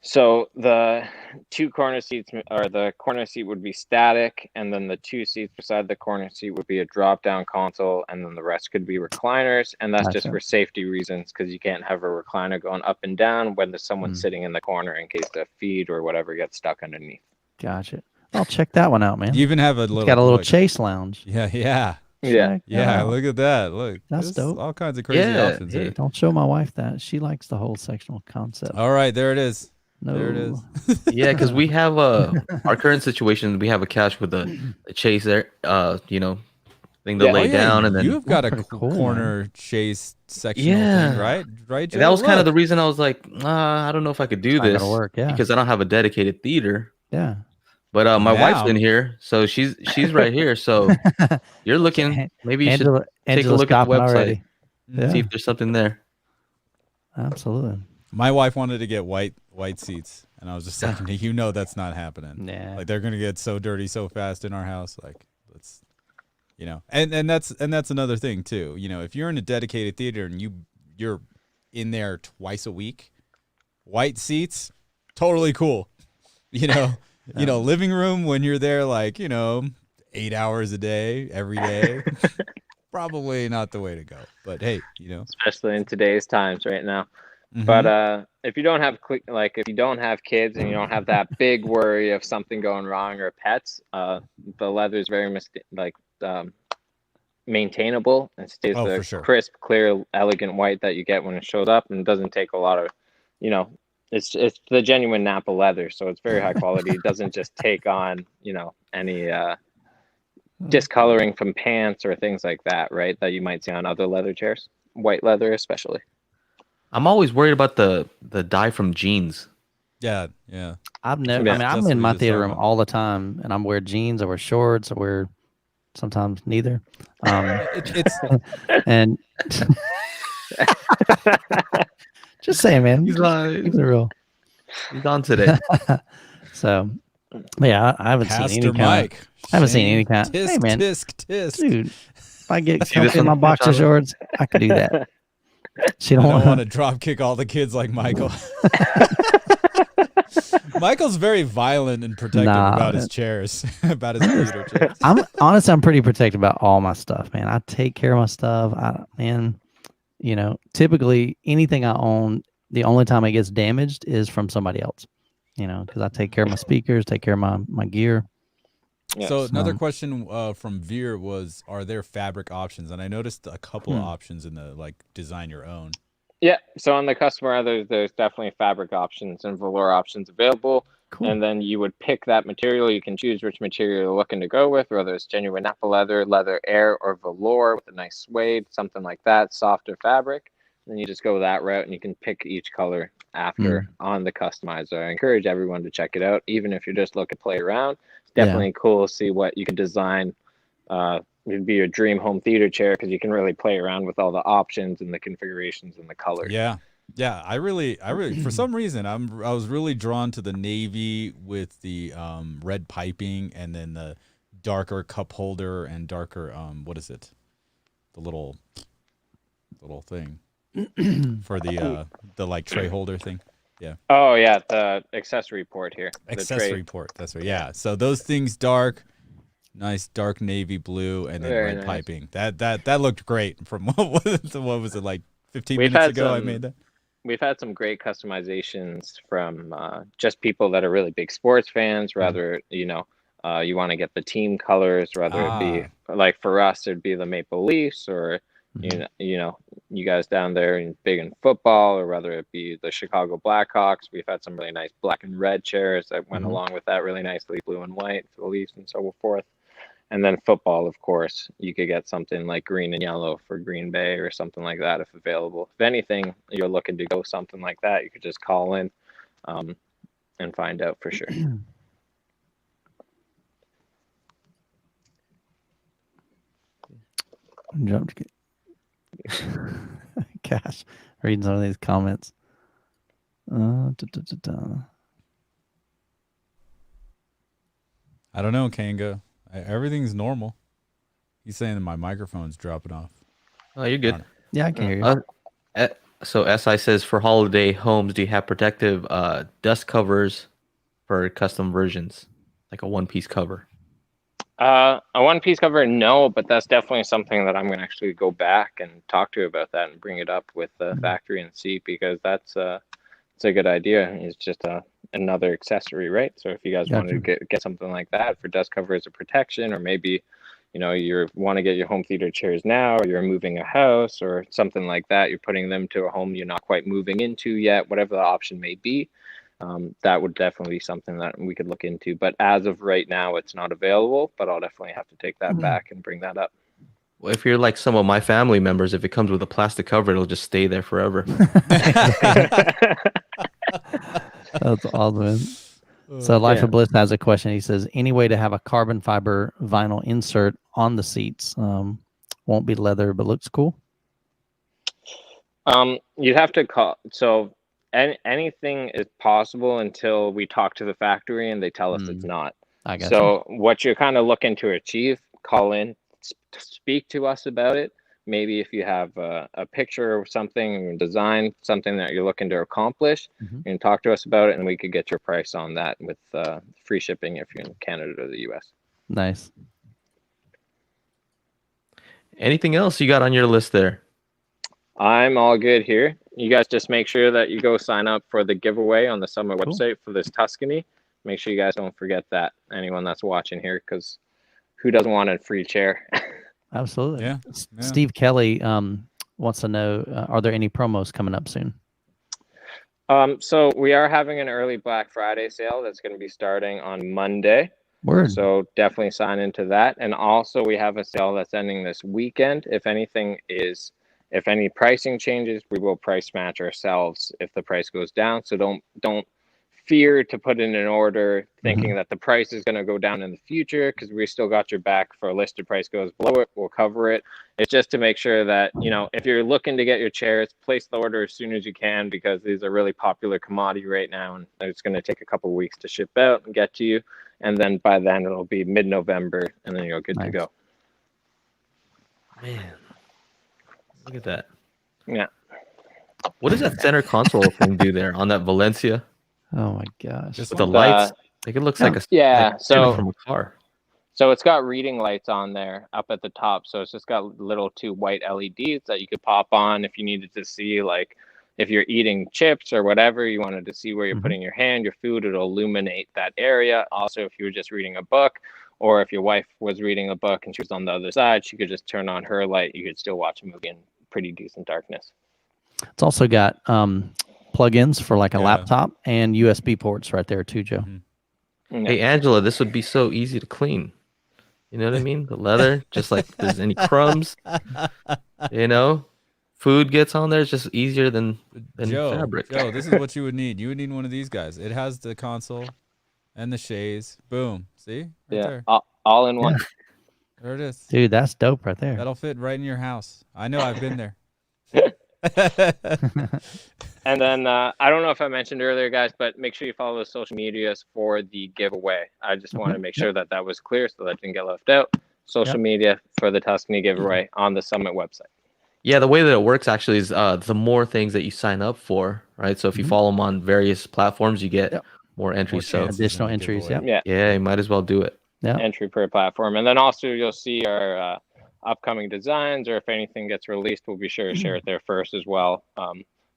So the 2 corner seats, or the corner seat would be static, and then the 2 seats beside the corner seat would be a drop down console, and then the rest could be recliners. And that's just for safety reasons, because you can't have a recliner going up and down when there's someone sitting in the corner in case the feed or whatever gets stuck underneath. Gotcha. I'll check that one out, man. You even have a little. It's got a little chase lounge. Yeah. Yeah. Look at that. Look, that's dope. All kinds of crazy options here. Don't show my wife that. She likes the whole sectional concept. All right, there it is. No. There it is. Yeah, because we have our current situation. We have a couch with a chase there. Thing to Yeah. lay down, and then you've got a pretty cool, corner chase sectional thing, right? Right, Joe? that was kind of the Look. reason I was like, I don't know if I could do It's not this gonna work. Yeah. because I don't have a dedicated theater. Yeah. But my wife's Now. in here, so she's right here. So you're looking. Maybe you should take a Angela's look at the shopping website, already. Yeah. see if there's something there. Absolutely. My wife wanted to get white seats, and I was just like, you know, that's not happening. Yeah. Like they're gonna get so dirty so fast in our house. Like let's, and that's another thing too. You know, if you're in a dedicated theater and you're in there twice a week, white seats, totally cool. Living room when you're there, like 8 hours a day, every day. Probably not the way to go, but hey, especially in today's times right now. Mm-hmm. But if you don't have kids and you don't have that big worry of something going wrong or pets, the leather is very maintainable and stays the sure. crisp, clear, elegant white that you get when it shows up, and it doesn't take a lot of, it's the genuine Napa leather, so it's very high quality. It doesn't just take on any discoloring from pants or things like that, right? That you might see on other leather chairs, white leather especially. I'm always worried about the dye from jeans. Yeah. I've never. I mean, I'm in my theater room all the time, and I wear jeans, I wear shorts, I wear sometimes neither. It's and just saying, man. He's keep it real. He's on today. So, yeah, I haven't Pastor seen any Mike. kind. I haven't seen any kind. Tisk, Hey, man, tisk. dude, if I get See this in my one, boxer Tyler? shorts, I could do that. She I don't don't want want to drop kick all the kids like Michael. Michael's very violent and protective about his chairs, about his theater chairs. I'm pretty protective about all my stuff, man. I take care of my stuff. Typically anything I own, the only time it gets damaged is from somebody else. Because I take care of my speakers, take care of my gear. Yes. So another question from Veer was, are there fabric options? And I noticed a couple of options in the design your own. Yeah, so on the customer, there's definitely fabric options and velour options available. Cool. And then you would pick that material. You can choose which material you're looking to go with, whether it's genuine Napa leather, leather air, or velour with a nice suede, something like that, softer fabric. And then you just go that route, and you can pick each color after on the customizer. I encourage everyone to check it out, even if you're just looking to play around. It's definitely cool to see what you can design. It'd be your dream home theater chair because you can really play around with all the options and the configurations and the colors. Yeah. I really, for some reason, I was really drawn to the navy with the red piping, and then the darker cup holder and darker what is it? The little thing for the tray holder thing. Yeah. Oh yeah, the accessory port here. Accessory port. That's right. Yeah. So those things dark. Nice dark navy blue and then red piping. That looked great. From what was it, like 15 minutes ago? I made that. We've had some great customizations from just people that are really big sports fans. Rather, you want to get the team colors. Whether it be like for us, it'd be the Maple Leafs, or you guys down there and big in football, or whether it be the Chicago Blackhawks. We've had some really nice black and red chairs that went along with that really nicely, blue and white for the Leafs and so forth. And then football, of course, you could get something like green and yellow for Green Bay or something like that if available. If anything, you're looking to go something like that, you could just call in and find out for sure. Gosh, reading some of these comments. I don't know, Kanga. Everything's normal. He's saying that my microphone's dropping off. Oh, you're good. Yeah, I can hear you. So SI says, for holiday homes, do you have protective dust covers for custom versions, like a one-piece cover? A one-piece cover, no, but that's definitely something that I'm going to actually go back and talk to about that and bring it up with the factory and see, because that's a good idea. It's just another accessory, right? So if you guys want to get something like that for dust cover as a protection, or maybe you want to get your home theater chairs now, or you're moving a house or something like that, you're putting them to a home you're not quite moving into yet, whatever the option may be, that would definitely be something that we could look into. But as of right now, it's not available, but I'll definitely have to take that back and bring that up. Well, if you're like some of my family members, if it comes with a plastic cover, it'll just stay there forever. That's awesome. So Life of Bliss has a question. He says, any way to have a carbon fiber vinyl insert on the seats? Won't be leather, but looks cool. You'd have to call. So anything is possible until we talk to the factory and they tell us it's not. I guess. So what you're kind of looking to achieve, call in, speak to us about it. Maybe if you have a picture or something, design something that you're looking to accomplish, and talk to us about it, and we could get your price on that with free shipping if you're in Canada or the US. Nice. Anything else you got on your list there? I'm all good here. You guys just make sure that you go sign up for the giveaway on the Summit website for this Tuscany. Make sure you guys don't forget that, anyone that's watching here, because who doesn't want a free chair? Absolutely. Yeah. Steve Kelly wants to know, are there any promos coming up soon? So we are having an early Black Friday sale that's going to be starting on Monday. Word. So definitely sign into that. And also we have a sale that's ending this weekend. If any pricing changes, we will price match ourselves if the price goes down. So don't fear to put in an order thinking that the price is going to go down in the future, because we still got your back. For a listed price goes below it, we'll cover it. It's just to make sure that, if you're looking to get your chairs, place the order as soon as you can, because these are really popular commodity right now, and it's going to take a couple of weeks to ship out and get to you. And then by then it'll be mid-November, and then you're good to go. Man, look at that. Yeah. What does that center console thing do there on that Valencia? Oh my gosh. Just with the lights. Like it looks like from a car. So it's got reading lights on there up at the top. So it's just got little 2 white LEDs that you could pop on if you needed to see, like if you're eating chips or whatever, you wanted to see where you're putting your hand, your food, it'll illuminate that area. Also, if you were just reading a book, or if your wife was reading a book and she was on the other side, she could just turn on her light. You could still watch a movie in pretty decent darkness. It's also got plugins for like a laptop and USB ports right there too, Joe. Hey, Angela, this would be so easy to clean. You know what I mean? The leather, just like if there's any crumbs, food gets on there. It's just easier than fabric. Joe, this is what you would need. You would need one of these guys. It has the console and the shades. Boom. See? Right there. All in one. There it is. Dude, that's dope right there. That'll fit right in your house. I know, I've been there. And then I don't know if I mentioned earlier, guys, but make sure you follow the social medias for the giveaway. I just want to make sure that was clear so that didn't get left out. Social media for the Tuscany giveaway on the Summit website. Yeah, the way that it works actually is the more things that you sign up for, right? So if you follow them on various platforms, you get more entries. More additional entries. Yeah, you might as well do it. Yeah. Entry per platform. And then also you'll see our upcoming designs, or if anything gets released, we'll be sure to share it there first as well.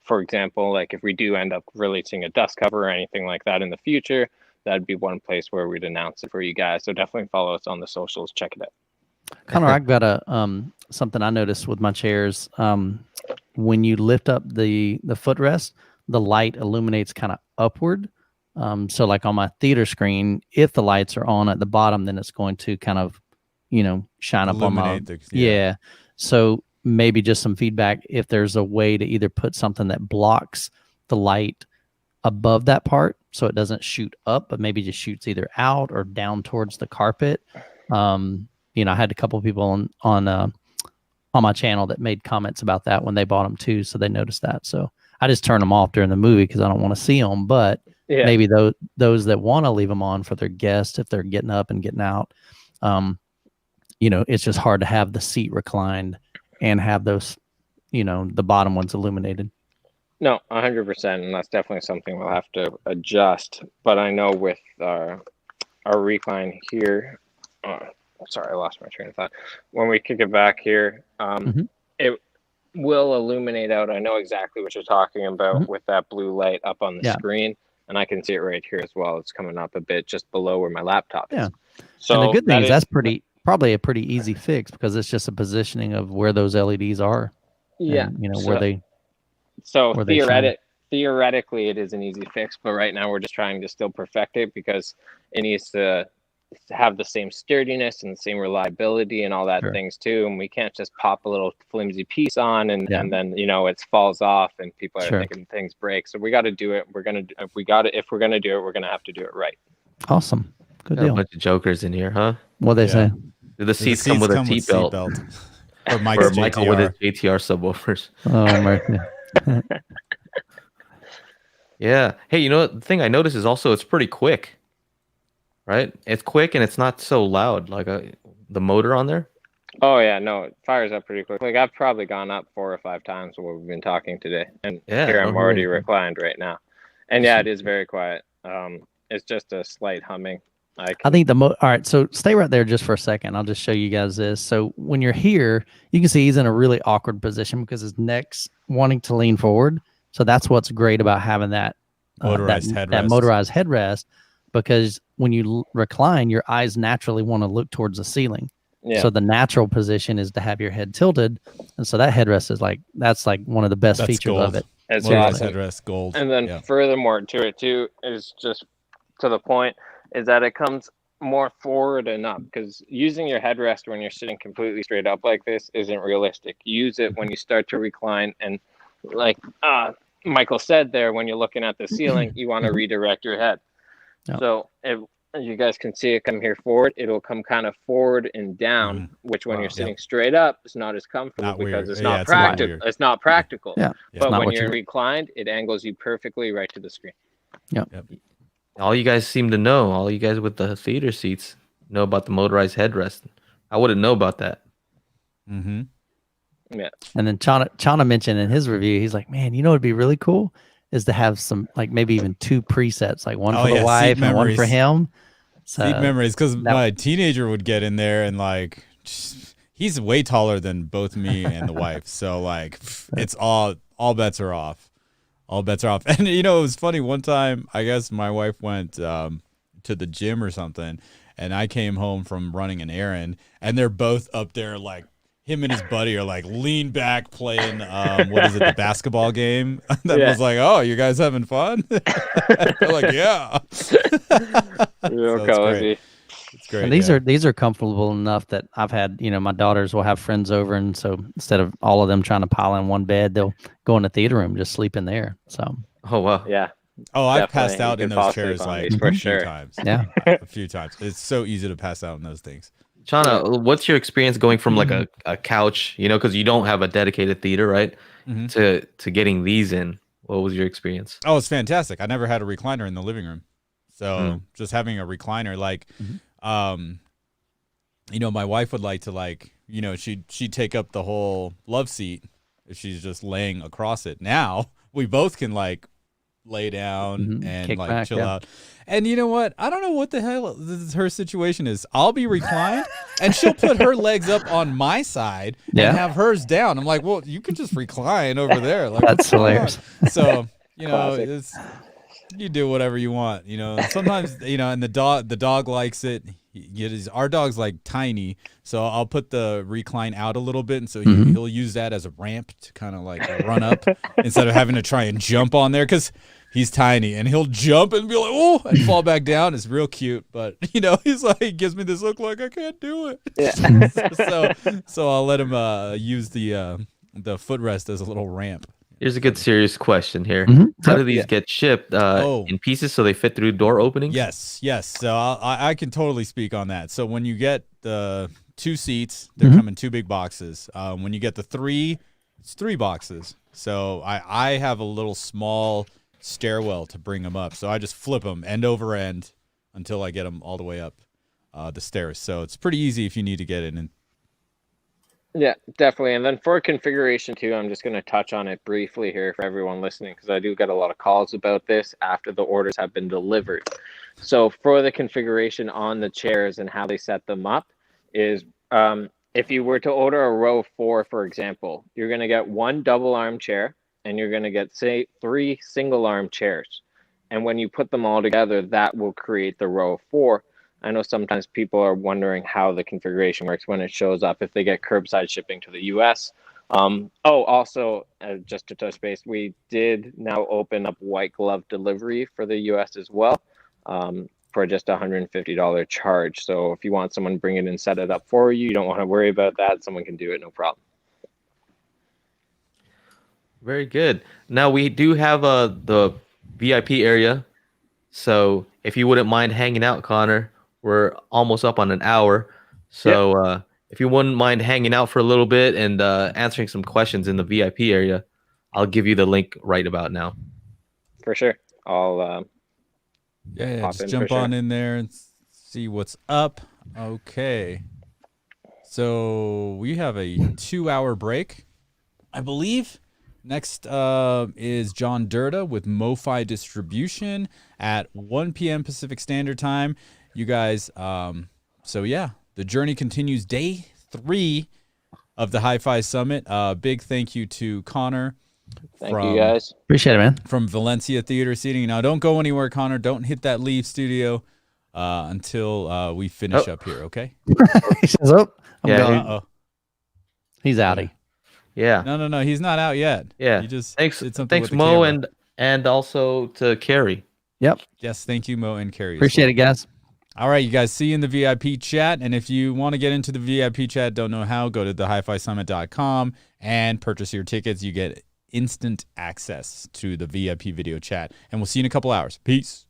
For example, like if we do end up releasing a dust cover or anything like that in the future, that'd be one place where we'd announce it for you guys. So definitely follow us on the socials. Check it out. Connor, I've got something I noticed with my chairs. When you lift up the footrest, the light illuminates kind of upward. So like on my theater screen, if the lights are on at the bottom, then it's going to kind of, shine up on my So maybe just some feedback if there's a way to either put something that blocks the light above that part so it doesn't shoot up, but maybe just shoots either out or down towards the carpet. I had a couple of people on my channel that made comments about that when they bought them too, so they noticed that. So I just turn them off during the movie because I don't want to see them, but maybe those that want to leave them on for their guests, if they're getting up and getting out, it's just hard to have the seat reclined and have those, the bottom ones illuminated. No, 100%, and that's definitely something we'll have to adjust. But I know with our recline here, sorry, I lost my train of thought. When we kick it back here, it will illuminate out. I know exactly what you're talking about with that blue light up on the screen, and I can see it right here as well. It's coming up a bit just below where my laptop is. Yeah. So and the good thing is that's probably a pretty easy fix because it's just a positioning of where those LEDs are. Yeah. And, where they. So theoretically it is an easy fix, but right now we're just trying to still perfect it because it needs to have the same sturdiness and the same reliability and all that things too. And we can't just pop a little flimsy piece on and then, you know, it falls off and people are thinking things break. So we got to do it. If we're going to do it, we're going to have to do it right. Awesome. Good deal. A bunch of jokers in here, huh? What they say? Do the seats come with a seat belt? Or Michael with his JTR subwoofers. Oh, Mercy. Yeah. Hey, you know, the thing I noticed is also it's pretty quick, right? It's quick and it's not so loud, like the motor on there. Oh, yeah. No, it fires up pretty quick. Like, I've probably gone up 4 or 5 times while we've been talking today. And here I'm already reclined right now. And yeah, it is very quiet. It's just a slight humming. I think all right, so stay right there just for a second. I'll just show you guys this. So when you're here, you can see he's in a really awkward position because his neck's wanting to lean forward. So that's what's great about having that motorized headrest, because when you recline, your eyes naturally want to look towards the ceiling. Yeah. So the natural position is to have your head tilted, and so that headrest is that's one of the best features of it. It's awesome. Headrest gold. And then furthermore to it too is just to the point is that it comes more forward and up, because using your headrest when you're sitting completely straight up like this isn't realistic. Use it when you start to recline, and like Michael said there, when you're looking at the ceiling, you want to redirect your head. Yep. So if you guys can see it come here forward, it'll come kind of forward and down, which when you're sitting straight up, it's not as comfortable because it's not practical. It's not practical. Yeah. But when you're reclined, it angles you perfectly right to the screen. Yep. All you guys seem to know, all you guys with the theater seats know about the motorized headrest. I wouldn't know about that. Mm-hmm. Yeah. And then Chana mentioned in his review, he's like, man, you know what'd be really cool is to have some, like maybe even 2 presets, like one for the wife and one for him. So seat memories, because my teenager would get in there and like, he's way taller than both me and the wife. So like, it's all bets are off. All bets are off. And, you know, it was funny. One time, I guess my wife went to the gym or something, and I came home from running an errand, and they're both up there, like, him and his buddy are, like, lean back playing, the basketball game? That was like, oh, you guys having fun? They're like, yeah. Real cozy. It's great. And these are comfortable enough that I've had, you know, my daughters will have friends over, and so instead of all of them trying to pile in one bed, they'll go in the theater room, just sleep in there. So oh wow. Yeah. Oh, I've passed out in those chairs like for a sure. few times. Yeah. A few times. It's so easy to pass out in those things. Chana, what's your experience going from like a couch, you know, because you don't have a dedicated theater, right? To getting these in? What was your experience? Oh, it's fantastic. I never had a recliner in the living room. So just having a recliner, like you know, my wife would like to, like, you know, she'd take up the whole love seat if she's just laying across it. Now we both can like lay down and kick like back, chill out. And you know what? I don't know what the hell her situation is. I'll be reclined and she'll put her legs up on my side and have hers down. I'm like, well, you can just recline over there. Like, that's hilarious. So, you know, you do whatever you want, you know. Sometimes, you know, and the dog likes it. Our dog's like tiny, so I'll put the recline out a little bit, and so he'll use that as a ramp to kind of like run up instead of having to try and jump on there, because he's tiny and he'll jump and be like, oh, and fall back down. It's real cute, but you know, he's like, he gives me this look like I can't do it. Yeah. so I'll let him use the footrest as a little ramp. Here's a good serious question here. How do these get shipped in pieces so they fit through door openings? Yes. So I can totally speak on that. So when you get the 2 seats, they come in 2 big boxes. When you get the 3, it's 3 boxes. So I have a little small stairwell to bring them up. So I just flip them end over end until I get them all the way up the stairs. So it's pretty easy if you need to get in. Yeah, definitely. And then for configuration too, I'm just going to touch on it briefly here for everyone listening, because I do get a lot of calls about this after the orders have been delivered. So for the configuration on the chairs and how they set them up is if you were to order a row 4, for example, you're going to get 1 double arm chair and you're going to get, say, 3 single arm chairs. And when you put them all together, that will create the row 4. I know sometimes people are wondering how the configuration works when it shows up, if they get curbside shipping to the US Also, just to touch base, we did now open up white glove delivery for the US as well, for just a $150 charge. So if you want someone to bring it and set it up for you, you don't want to worry about that. Someone can do it, no problem. Very good. Now we do have the VIP area. So if you wouldn't mind hanging out, Connor, we're almost up on an hour. So if you wouldn't mind hanging out for a little bit and answering some questions in the VIP area, I'll give you the link right about now. For sure. I'll just jump on in there and see what's up. Okay. So we have a 2-hour break, I believe. Next is John Durda with MoFi Distribution at 1 p.m. Pacific Standard Time. You guys, so yeah, the journey continues. Day 3 of the Hi-Fi Summit. Big thank you to Connor. Thank you, guys. Appreciate it, man. From Valencia Theater Seating. Now, don't go anywhere, Connor. Don't hit that leave studio until we finish up here, okay? He says, "Oh, I'm going." Uh-oh. He's outie. Yeah. No. He's not out yet. Yeah. He just thanks, did something with the Mo, camera. and also to Carrie. Yep. Yes, thank you, Mo and Carrie. Appreciate it, guys. All right, you guys, see you in the VIP chat. And if you want to get into the VIP chat, don't know how, go to thehifisummit.com and purchase your tickets. You get instant access to the VIP video chat. And we'll see you in a couple hours. Peace.